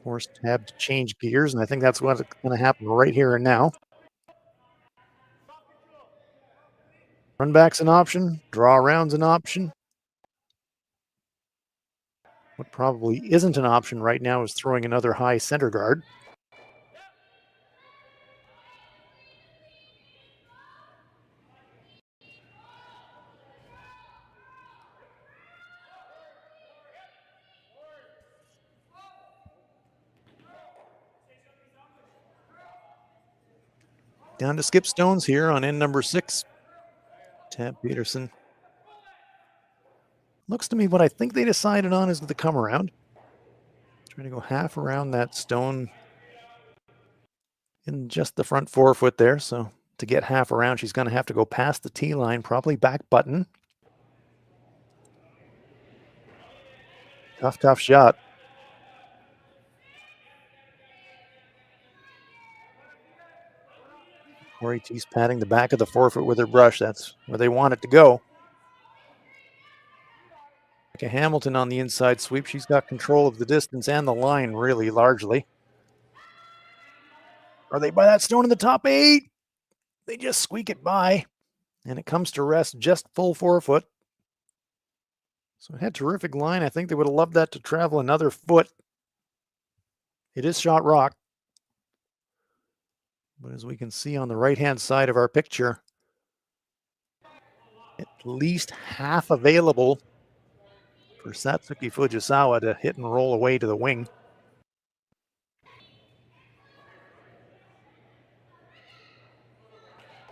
Force Tab to change gears, and I think that's what's going to happen right here and now. Run back's an option. Draw around's an option. What probably isn't an option right now is throwing another high center guard. Down to skip stones here on end number 6. Tab Peterson. Looks to me what I think they decided on is the come around. Trying to go half around that stone in just the front forefoot there. So to get half around, she's going to have to go past the tee line, probably back button. Tough shot. Corey T's patting the back of the forefoot with her brush. That's where they want it to go. Hamilton on the inside sweep. She's got control of the distance and the line really largely. Are they by that stone in the top 8? They just squeak it by, and it comes to rest just full forefoot. So it had terrific line. I think they would have loved that to travel another foot. It is shot rock. But as we can see on the right-hand side of our picture, at least half available for Satsuki Fujisawa to hit and roll away to the wing.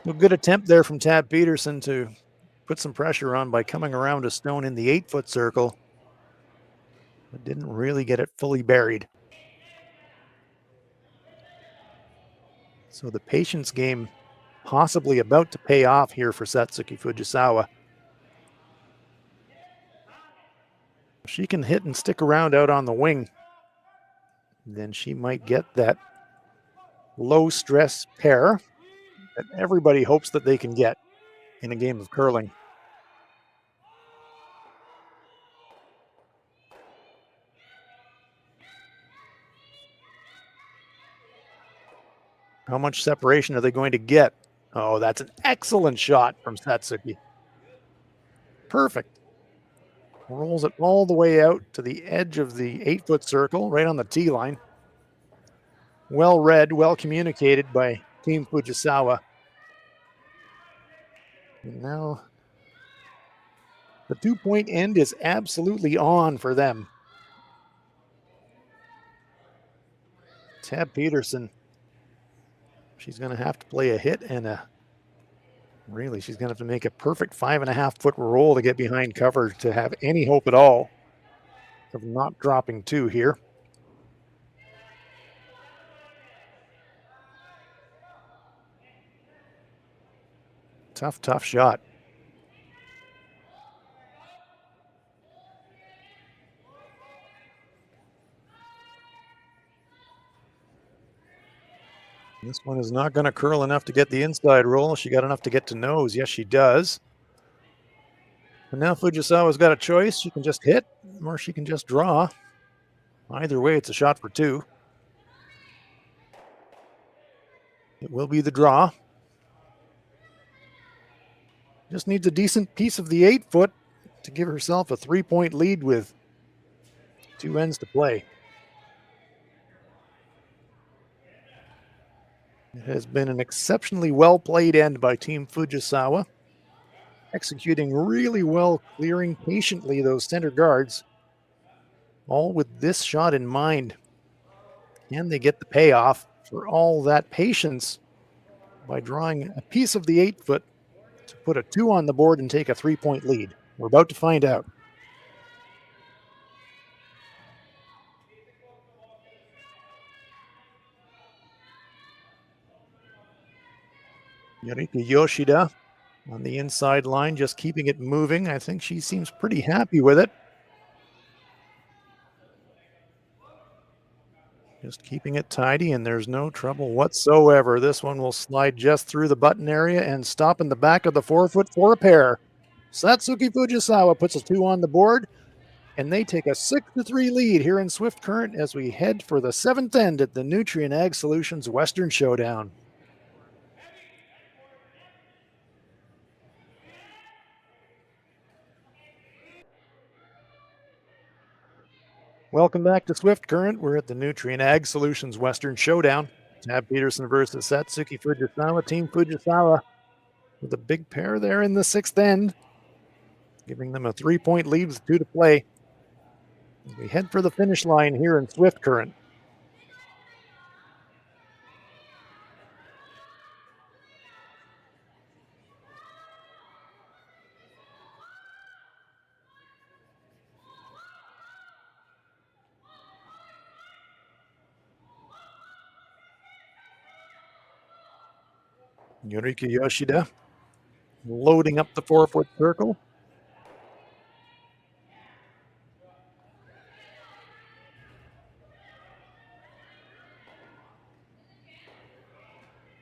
A good attempt there from Tab Peterson to put some pressure on by coming around a stone in the 8-foot circle, but didn't really get it fully buried. So the patience game possibly about to pay off here for Satsuki Fujisawa. She can hit and stick around out on the wing, then she might get that low stress pair that everybody hopes that they can get in a game of curling. How much separation are they going to get? Oh, that's an excellent shot from Satsuki. Perfect. Rolls it all the way out to the edge of the 8-foot circle, right on the tee line. Well read, well communicated by Team Fujisawa. And now the 2-point end is absolutely on for them. Tab Peterson, she's going to have to play a hit and she's going to have to make a perfect 5.5-foot roll to get behind cover to have any hope at all of not dropping 2 here. Tough shot. This one is not going to curl enough to get the inside roll. She got enough to get to nose. Yes, she does. And now Fujisawa's got a choice. She can just hit or she can just draw. Either way, it's a shot for 2. It will be the draw. Just needs a decent piece of the 8-foot to give herself a 3-point lead with 2 ends to play. It has been an exceptionally well-played end by Team Fujisawa, executing really well, clearing patiently those center guards, all with this shot in mind. Can they get the payoff for all that patience by drawing a piece of the 8-foot to put a 2 on the board and take a 3-point lead? We're about to find out. Yorika Yoshida on the inside line, just keeping it moving. I think she seems pretty happy with it. Just keeping it tidy, and there's no trouble whatsoever. This one will slide just through the button area and stop in the back of the 4-foot for a pair. Satsuki Fujisawa puts a 2 on the board, and they take a 6-3 lead here in Swift Current as we head for the 7th end at the Nutrien Ag Solutions Western Showdown. Welcome back to Swift Current. We're at the Nutrien Ag Solutions Western Showdown. Tab Peterson versus Satsuki Fujisawa. Team Fujisawa with a big pair there in the 6th end, giving them a 3-point lead with 2 to play. As we head for the finish line here in Swift Current. Yorika Yoshida loading up the 4-foot circle.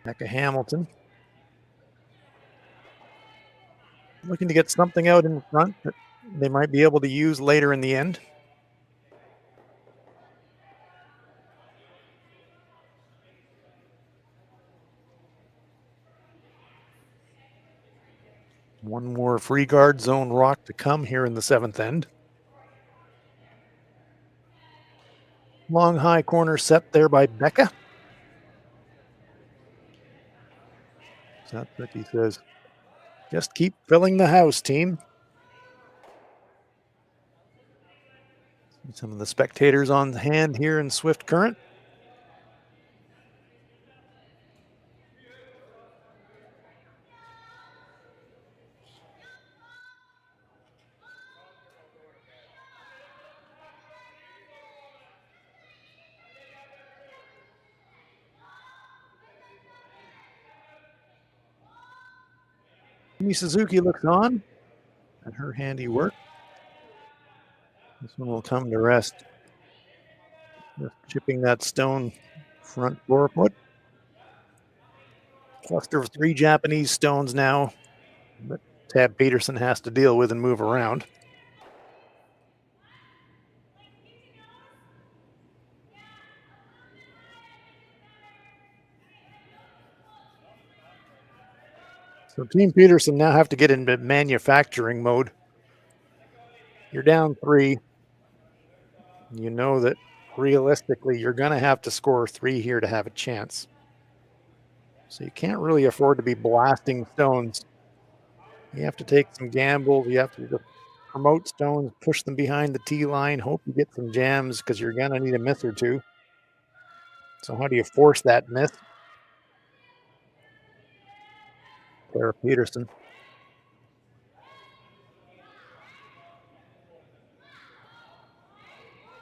Becca Hamilton looking to get something out in front that they might be able to use later in the end. One more free guard zone rock to come here in the 7th end. Long high corner set there by Becca. Satsuki says, just keep filling the house, team. Some of the spectators on hand here in Swift Current. Yumi Suzuki looks on at her handiwork. This one will come to rest. Just chipping that stone front 4 foot. Cluster of 3 Japanese stones now that Tab Peterson has to deal with and move around. So Team Peterson now have to get into manufacturing mode. You're down 3. You know that realistically you're going to have to score 3 here to have a chance. So you can't really afford to be blasting stones. You have to take some gambles. You have to just promote stones, push them behind the tee line, hope you get some jams because you're going to need a miss or 2. So how do you force that miss? Sarah Peterson.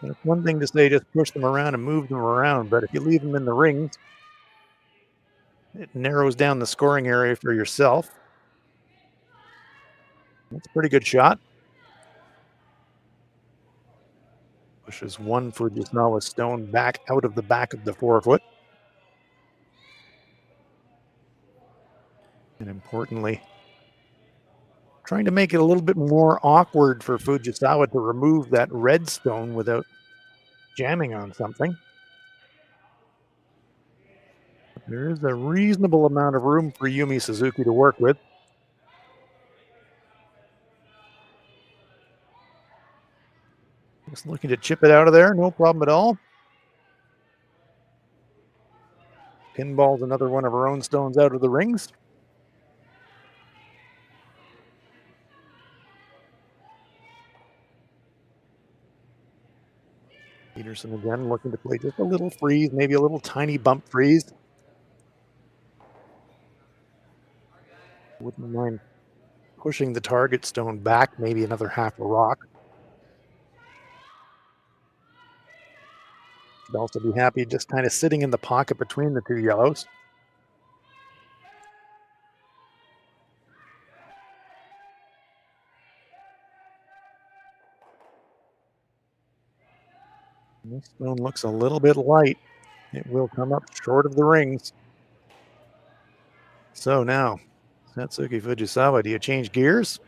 And it's one thing to say just push them around and move them around, but if you leave them in the rings, it narrows down the scoring area for yourself. That's a pretty good shot. Pushes one Fujisawa stone back out of the back of the 4 foot. And importantly, trying to make it a little bit more awkward for Fujisawa to remove that red stone without jamming on something. There is a reasonable amount of room for Yumi Suzuki to work with. Just looking to chip it out of there, no problem at all. Pinballs another one of her own stones out of the rings. Peterson again looking to play just a little freeze, maybe a little tiny bump freeze. Wouldn't mind pushing the target stone back, maybe another half a rock. Could also be happy just kind of sitting in the pocket between the 2 yellows. This stone looks a little bit light. It will come up short of the rings. So now, Satsuki Fujisawa, do you change gears?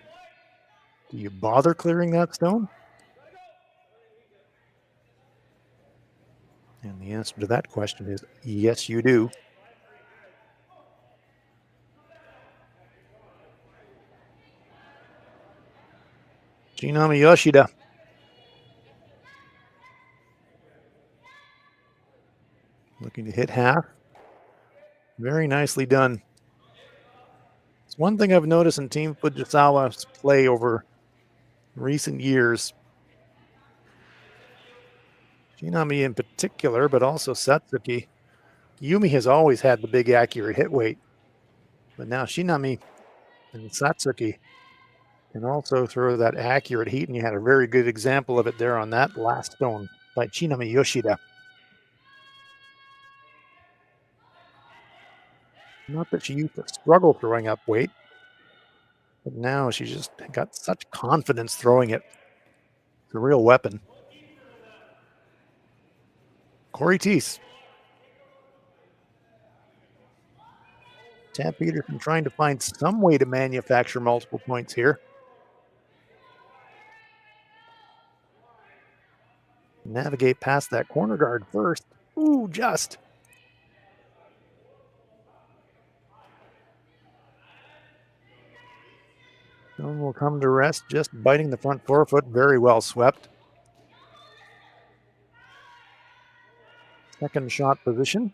Do you bother clearing that stone? And the answer to that question is yes, you do. Kitami Yoshida. Looking to hit half. Very nicely done. It's one thing I've noticed in Team Fujisawa's play over recent years. Kitami in particular, but also Satsuki. Yumi has always had the big accurate hit weight. But now Shinami and Satsuki can also throw that accurate heat, and you had a very good example of it there on that last stone by Kitami Yoshida. Not that she used to struggle throwing up weight, but now she's just got such confidence throwing it. It's a real weapon. Corey Teese. Tab Peterson trying to find some way to manufacture multiple points here. Navigate past that corner guard first. Ooh, just. Stone will come to rest, just biting the front 4 foot. Very well swept. Second shot position.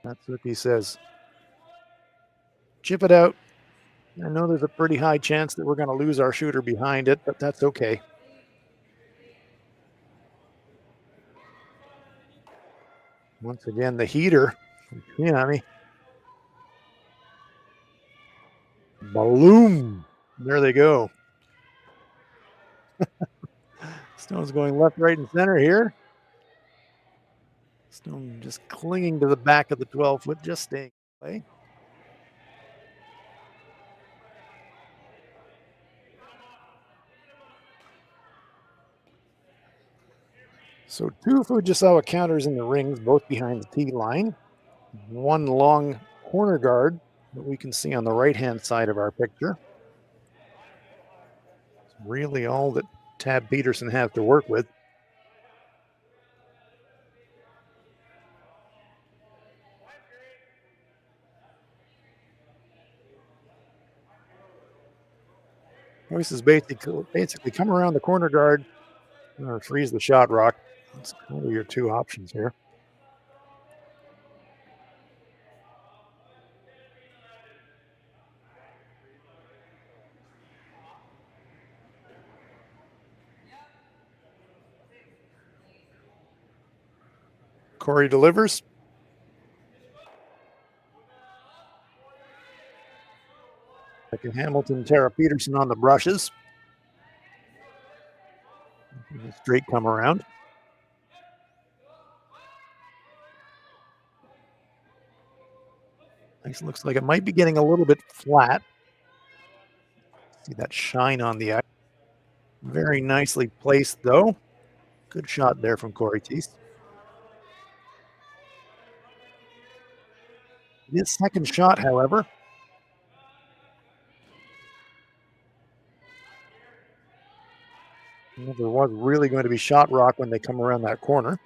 Satsuki says, chip it out. I know there's a pretty high chance that we're going to lose our shooter behind it, but that's okay. Once again, the heater. Kitami. Boom. There they go. Stone's going left, right, and center here. Stone just clinging to the back of the 12-foot, just staying away. So 2 Fujisawa counters in the rings, both behind the tee line. 1 long corner guard that we can see on the right-hand side of our picture. It's really all that Tab Peterson has to work with. Choices basically come around the corner guard or freeze the shot rock. That's kind of your 2 options here. Corey delivers. Hamilton, Tara Peterson on the brushes. Straight come around. This looks like it might be getting a little bit flat. See that shine on the ice. Very nicely placed, though. Good shot there from Corey Teese. His second shot, however. There was really going to be shot rock when they come around that corner.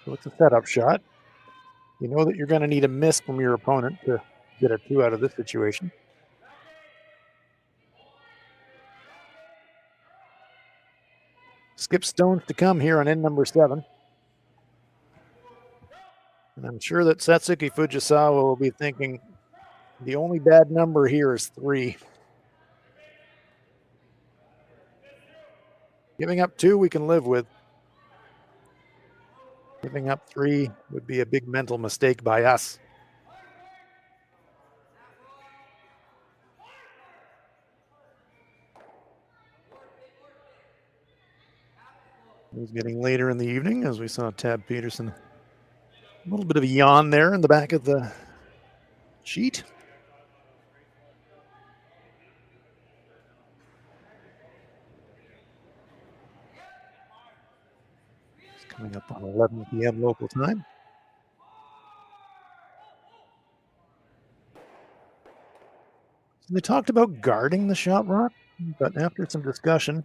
So it's a setup shot. You know that you're going to need a miss from your opponent to get a 2 out of this situation. Skip stones to come here on end number 7. And I'm sure that Satsuki Fujisawa will be thinking the only bad number here is 3. Giving up 2 we can live with. Giving up 3 would be a big mental mistake by us. It was getting later in the evening as we saw Tab Peterson. A little bit of a yawn there in the back of the sheet. It's coming up on 11 p.m. local time. So they talked about guarding the shot rock, but after some discussion,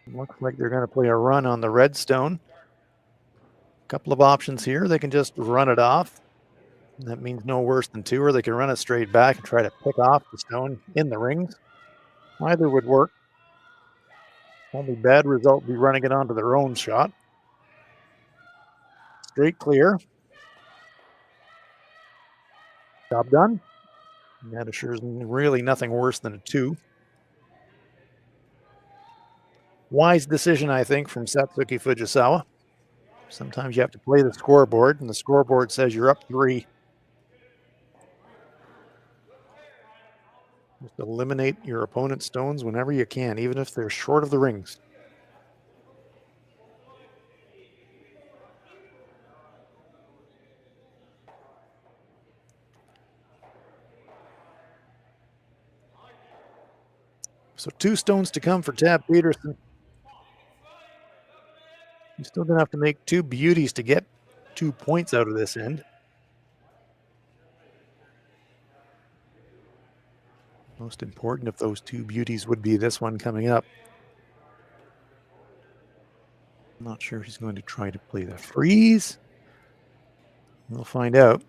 it looks like they're going to play a run on the redstone. A couple of options here. They can just run it off. That means no worse than 2, or they can run it straight back and try to pick off the stone in the rings. Either would work. Only bad result would be running it onto their own shot. Straight clear. Job done. And that assures really nothing worse than a 2. Wise decision, I think, from Satsuki Fujisawa. Sometimes you have to play the scoreboard, and the scoreboard says you're up 3. Just eliminate your opponent's stones whenever you can, even if they're short of the rings. So 2 stones to come for Tab Peterson. You're still going to have to make 2 beauties to get 2 points out of this end. Most important of those 2 beauties would be this one coming up. I'm not sure he's going to try to play the freeze. We'll find out.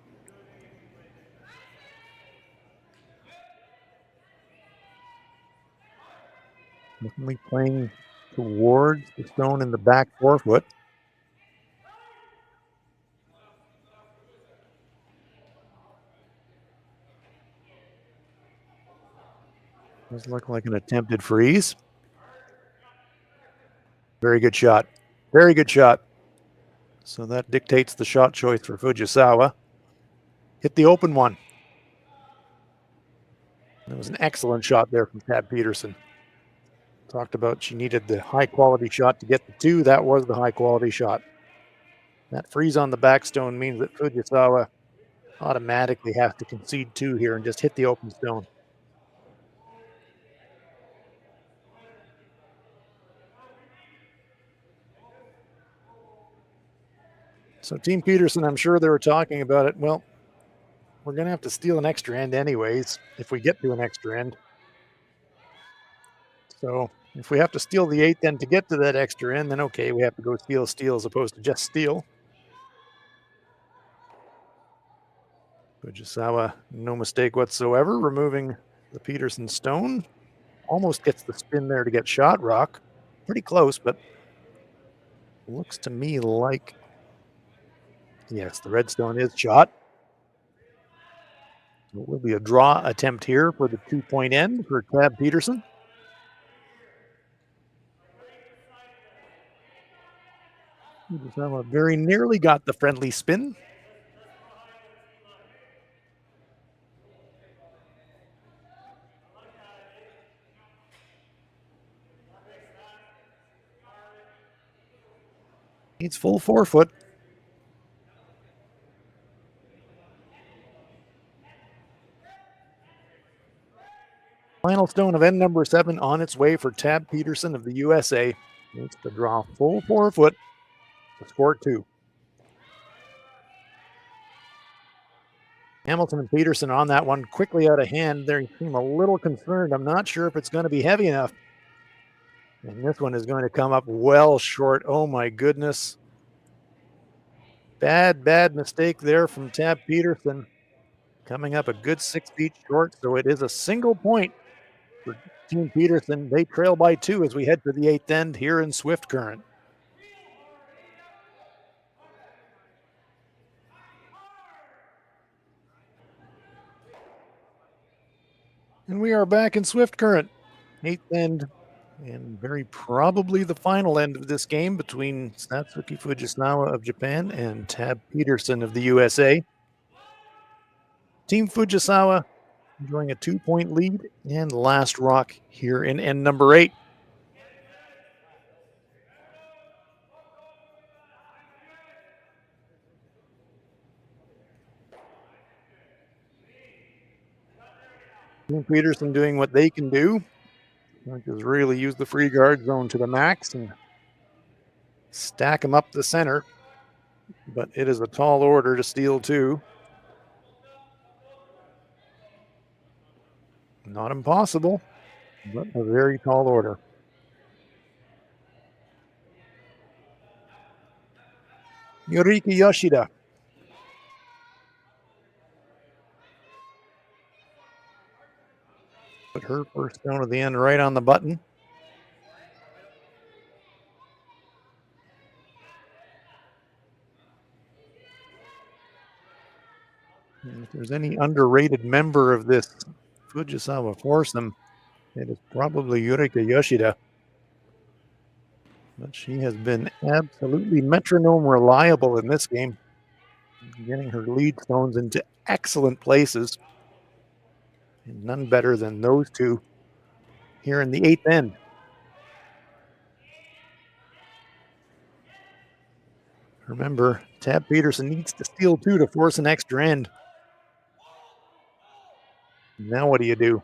Definitely playing towards the stone in the back 4-foot. Does look like an attempted freeze. Very good shot. Very good shot. So that dictates the shot choice for Fujisawa. Hit the open one. That was an excellent shot there from Tab Peterson. Talked about she needed the high quality shot to get the 2. That was the high quality shot. That freeze on the backstone means that Fujisawa automatically has to concede 2 here and just hit the open stone. So Team Peterson, I'm sure they were talking about it. Well, we're going to have to steal an extra end anyways, if we get to an extra end. So if we have to steal the 8th end to get to that extra end, then okay, we have to go steal as opposed to just steal. Fujisawa, no mistake whatsoever, removing the Peterson stone. Almost gets the spin there to get shot rock. Pretty close, but looks to me like, yes, the red stone is shot. So it will be a draw attempt here for the 2-point end for Tab Peterson. Fujisawa very nearly got the friendly spin. Needs full 4-foot. Final stone of end number 7 on its way for Tab Peterson of the USA. Needs to draw full 4-foot to score 2. Hamilton and Peterson on that one, quickly out of hand. They seem a little concerned. I'm not sure if it's going to be heavy enough. And this one is going to come up well short. Oh my goodness. Bad mistake there from Tab Peterson. Coming up a good 6 feet short, so it is a single point for Team Peterson. They trail by 2 as we head to the 8th end here in Swift Current. And we are back in Swift Current, 8th end, and very probably the final end of this game between Satsuki Fujisawa of Japan and Tab Peterson of the USA. Team Fujisawa enjoying a 2-point lead, and last rock here in end number 8. Team Peterson doing what they can do, which is really use the free guard zone to the max and stack them up the center. But it is a tall order to steal 2. Not impossible, but a very tall order. Yuriki Yoshida. Put her first stone of the end right on the button. And if there's any underrated member of this Fujisawa foursome, it is probably Yurika Yoshida. But she has been absolutely metronome reliable in this game, getting her lead stones into excellent places. And none better than those two here in the 8th end. Remember, Tab Peterson needs to steal 2 to force an extra end. Now what do you do?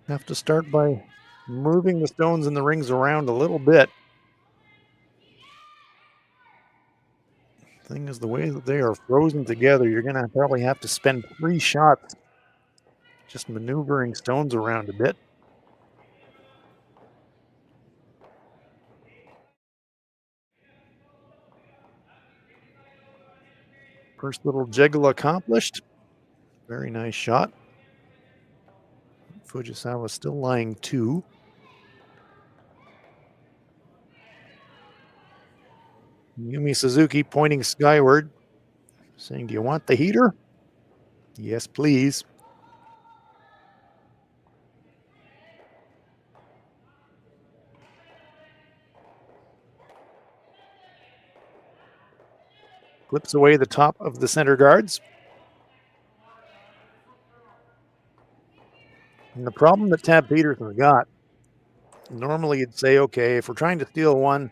Have to start by moving the stones and the rings around a little bit. Thing is, the way that they are frozen together, you're going to probably have to spend 3 shots just maneuvering stones around a bit. First little jiggle accomplished. Very nice shot. Fujisawa still lying 2. Yumi Suzuki pointing skyward, saying, "Do you want the heater?" "Yes, please." Clips away the top of the center guards. And the problem that Tab Peterson's got, normally you'd say, okay, if we're trying to steal one,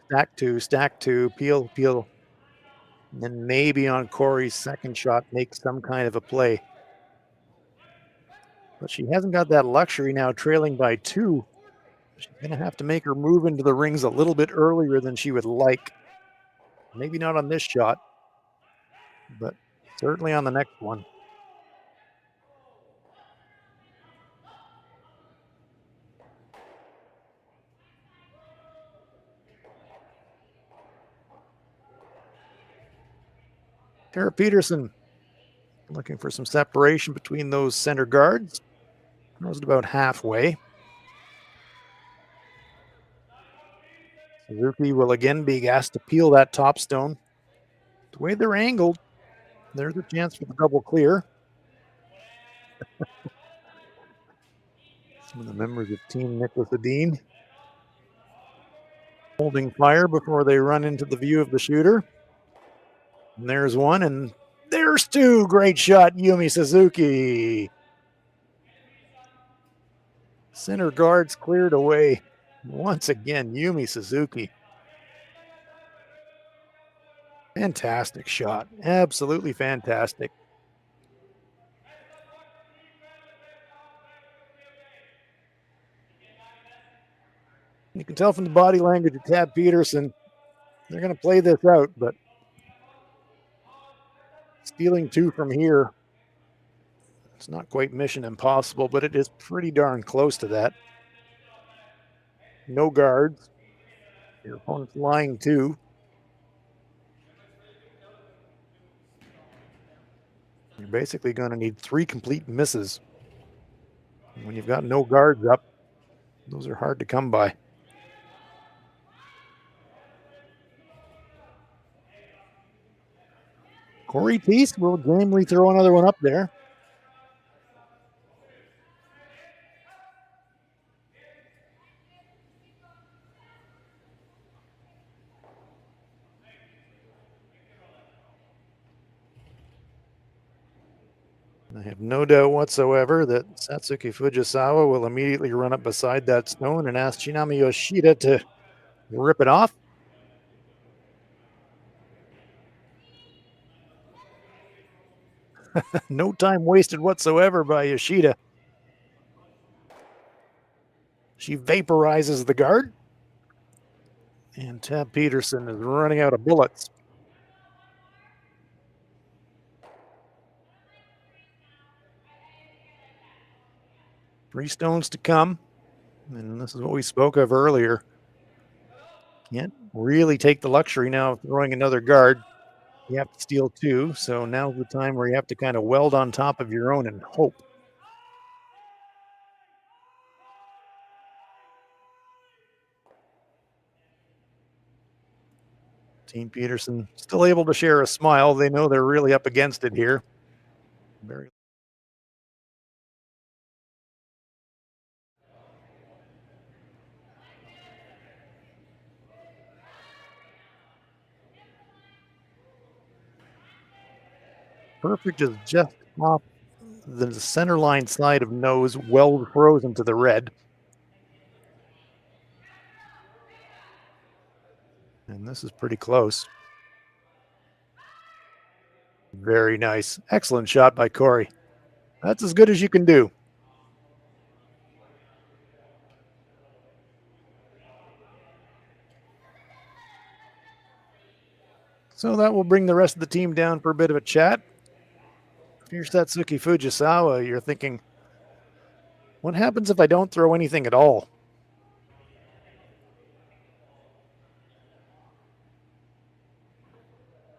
stack two, peel, peel. And then maybe on Corey's second shot, make some kind of a play. But she hasn't got that luxury now, trailing by 2. She's going to have to make her move into the rings a little bit earlier than she would like. Maybe not on this shot, but certainly on the next one. Tara Peterson looking for some separation between those center guards. Throws it about halfway. Satsuki will again be asked to peel that top stone. The way they're angled, there's a chance for the double clear. Some of the members of Team Nicholas Adine holding fire before they run into the view of the shooter. And there's one, and there's two. Great shot, Yumi Suzuki. Center guards cleared away. Once again, Yumi Suzuki. Fantastic shot. Absolutely fantastic. You can tell from the body language of Tab Peterson, they're going to play this out, but stealing 2 from here, it's not quite mission impossible, but it is pretty darn close to that. No guards. Your opponent's lying 2. You're basically going to need 3 complete misses. And when you've got no guards up, those are hard to come by. Corey Teese will gamely throw another one up there. I have no doubt whatsoever that Satsuki Fujisawa will immediately run up beside that stone and ask Shinami Yoshida to rip it off. No time wasted whatsoever by Yoshida. She vaporizes the guard. And Tab Peterson is running out of bullets. Three stones to come. And this is what we spoke of earlier. Can't really take the luxury now of throwing another guard. You have to steal 2. So now's the time where you have to kind of weld on top of your own and hope. Team Peterson still able to share a smile. They know they're really up against it here. Very perfect is just off the center line side of nose, well frozen to the red. And this is pretty close. Very nice. Excellent shot by Corey. That's as good as you can do. So that will bring the rest of the team down for a bit of a chat. If you're Satsuki Fujisawa, you're thinking, what happens if I don't throw anything at all?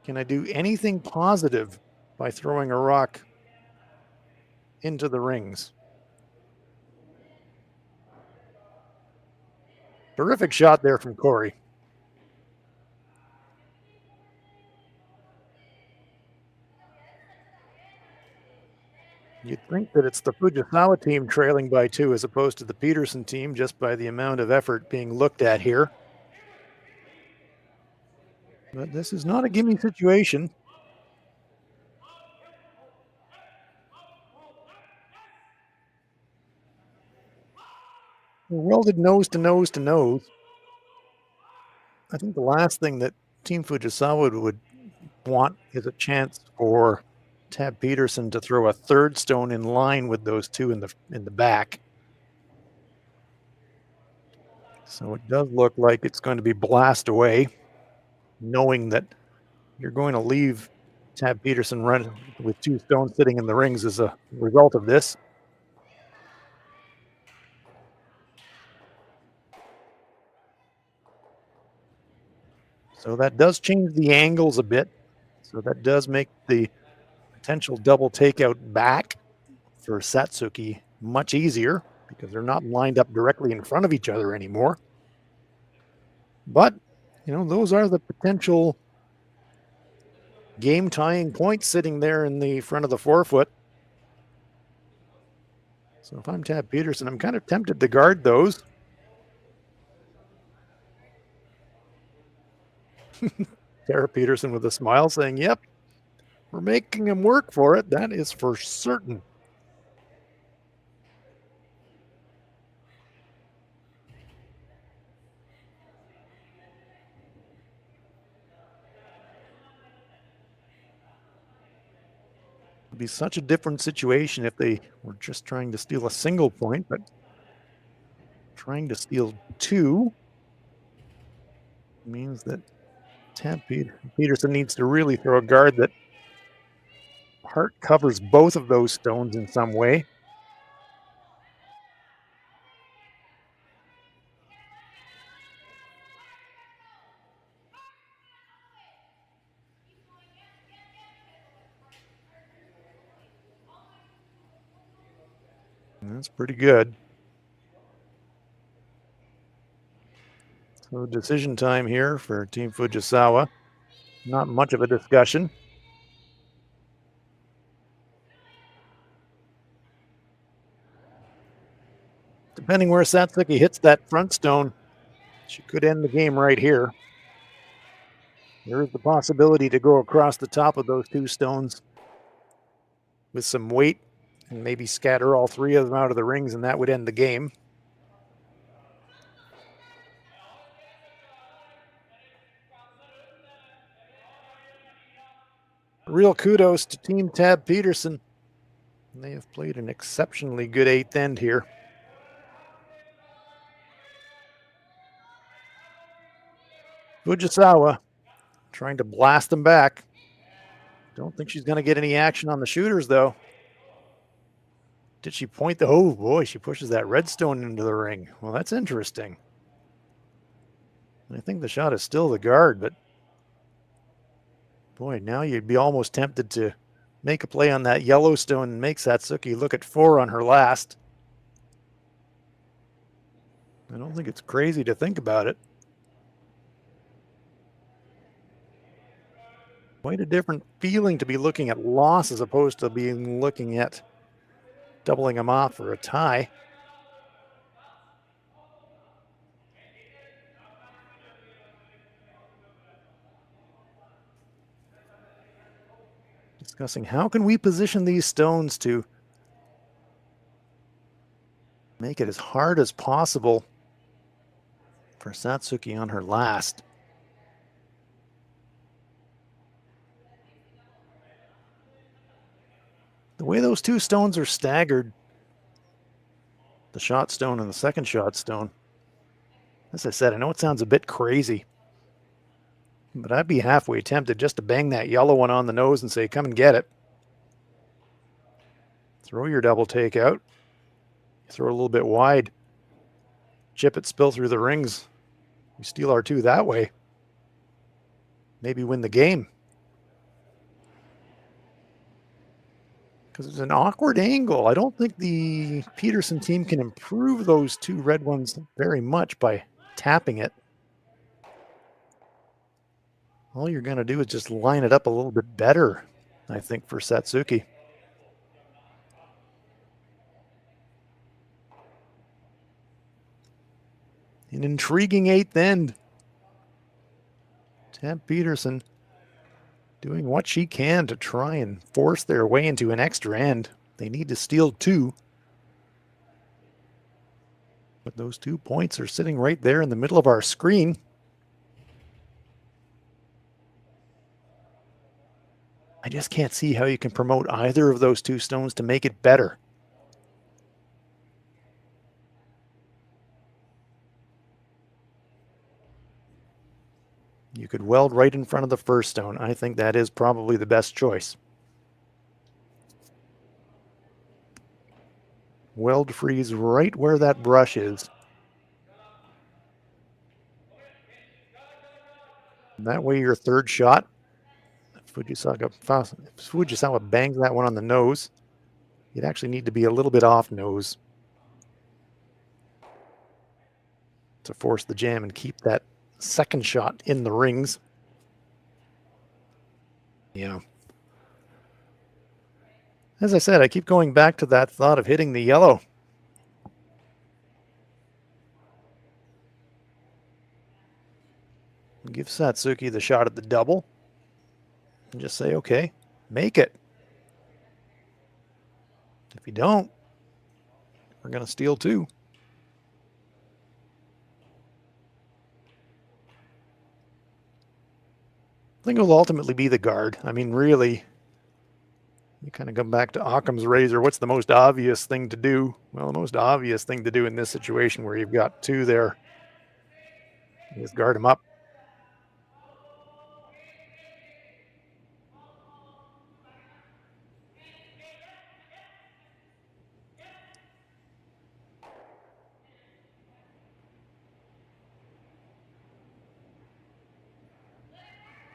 Can I do anything positive by throwing a rock into the rings? Terrific shot there from Corey. You'd think that it's the Fujisawa team trailing by 2 as opposed to the Peterson team just by the amount of effort being looked at here. But this is not a gimme situation. We're welded nose to nose to nose. I think the last thing that Team Fujisawa would want is a chance for Tab Peterson to throw a third stone in line with those two in the back. So it does look like it's going to be blast away, knowing that you're going to leave Tab Peterson run with two stones sitting in the rings as a result of this. So that does change the angles a bit. So that does make the potential double takeout back for Satsuki much easier because they're not lined up directly in front of each other anymore. But, those are the potential game tying points sitting there in the front of the forefoot. So if I'm Tab Peterson, I'm kind of tempted to guard those. Tara Peterson with a smile saying, yep, we're making him work for it. That is for certain. It'd be such a different situation if they were just trying to steal a single point, but trying to steal two means that Tab Peterson needs to really throw a guard that part covers both of those stones in some way. And that's pretty good. So decision time here for Team Fujisawa. Not much of a discussion. Depending where Satsuki hits that front stone, she could end the game right here. There is the possibility to go across the top of those two stones with some weight and maybe scatter all three of them out of the rings, and that would end the game. Real kudos to Team Tab Peterson. They have played an exceptionally good eighth end here. Fujisawa trying to blast them back. Don't think she's going to get any action on the shooters, though. Did she point the... Oh, boy, she pushes that redstone into the ring. Well, that's interesting. I think the shot is still the guard, but... Boy, now you'd be almost tempted to make a play on that Yellowstone and make Satsuki look at 4 on her last. I don't think it's crazy to think about it. Quite a different feeling to be looking at loss as opposed to being looking at doubling them off for a tie. Discussing how can we position these stones to make it as hard as possible for Satsuki on her last. The way those two stones are staggered, the shot stone and the second shot stone, as I said, I know it sounds a bit crazy, but I'd be halfway tempted just to bang that yellow one on the nose and say, come and get it. Throw your double take out. Throw it a little bit wide. Chip it, spill through the rings. We steal our two that way. Maybe win the game. Because it's an awkward angle. I don't think the Peterson team can improve those two red ones very much by tapping it. All you're going to do is just line it up a little bit better, I think, for Satsuki. An intriguing eighth end. Tab Peterson doing what she can to try and force their way into an extra end. They need to steal 2. But those 2 points are sitting right there in the middle of our screen. I just can't see how you can promote either of those 2 stones to make it better. You could weld right in front of the first stone. I think that is probably the best choice. Weld freeze right where that brush is. And that way your third shot, if Fujisawa bangs that one on the nose, you'd actually need to be a little bit off nose to force the jam and keep that second shot in the rings. Yeah. As I said, I keep going back to that thought of hitting the yellow. Give Satsuki the shot at the double. And just say, okay, make it. If you don't, we're going to steal 2. I think it will ultimately be the guard. I mean, really, you kind of come back to Occam's razor. What's the most obvious thing to do? Well, the most obvious thing to do in this situation where you've got 2 there is guard them up.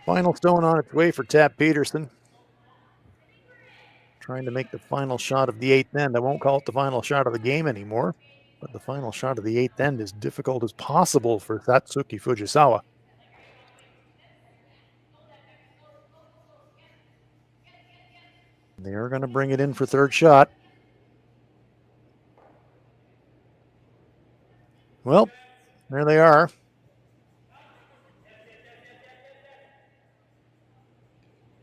Final stone on its way for Tab Peterson. Trying to make the final shot of the 8th end. I won't call it the final shot of the game anymore, but the final shot of the 8th end is difficult as possible for Satsuki Fujisawa. They are going to bring it in for third shot. Well, there they are.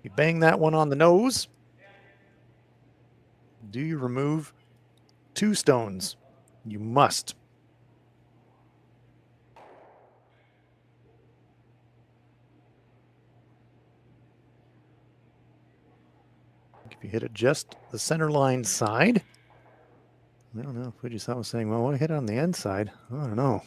You bang that one on the nose. Do you remove 2 stones? You must. If you hit it just the center line side. I don't know. Fujisawa was saying, well, why hit on the end side? I don't know.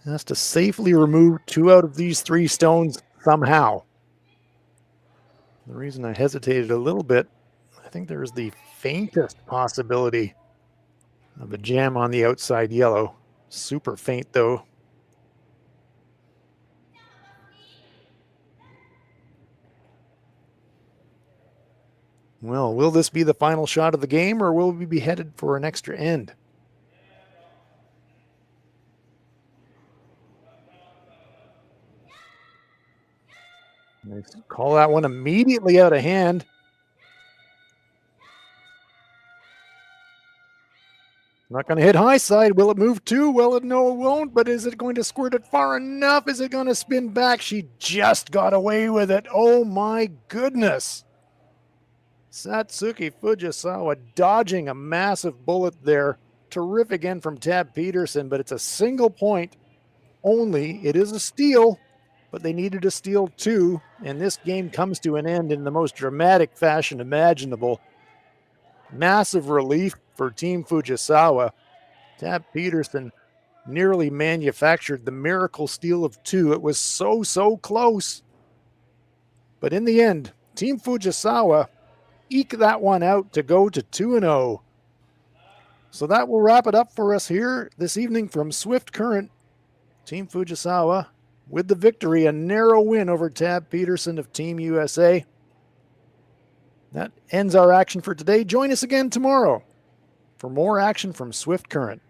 Has to safely remove 2 out of these 3 stones somehow. The reason I hesitated a little bit, I think there's the faintest possibility of a jam on the outside yellow. Super faint, though. Well, will this be the final shot of the game, or will we be headed for an extra end? They call that one immediately out of hand. Not going to hit high side. Will it move 2? Well, no, it won't. But is it going to squirt it far enough? Is it going to spin back? She just got away with it. Oh, my goodness. Satsuki Fujisawa dodging a massive bullet there. Terrific end from Tab Peterson, but it's a single point only. It is a steal, but they needed to steal 2, and this game comes to an end in the most dramatic fashion imaginable. Massive relief for Team Fujisawa. Tab Peterson nearly manufactured the miracle steal of 2. It was so close. But in the end, Team Fujisawa eke that one out to go to 2-0. So that will wrap it up for us here this evening from Swift Current. Team Fujisawa with the victory, a narrow win over Tab Peterson of Team USA. That ends our action for today. Join us again tomorrow for more action from Swift Current.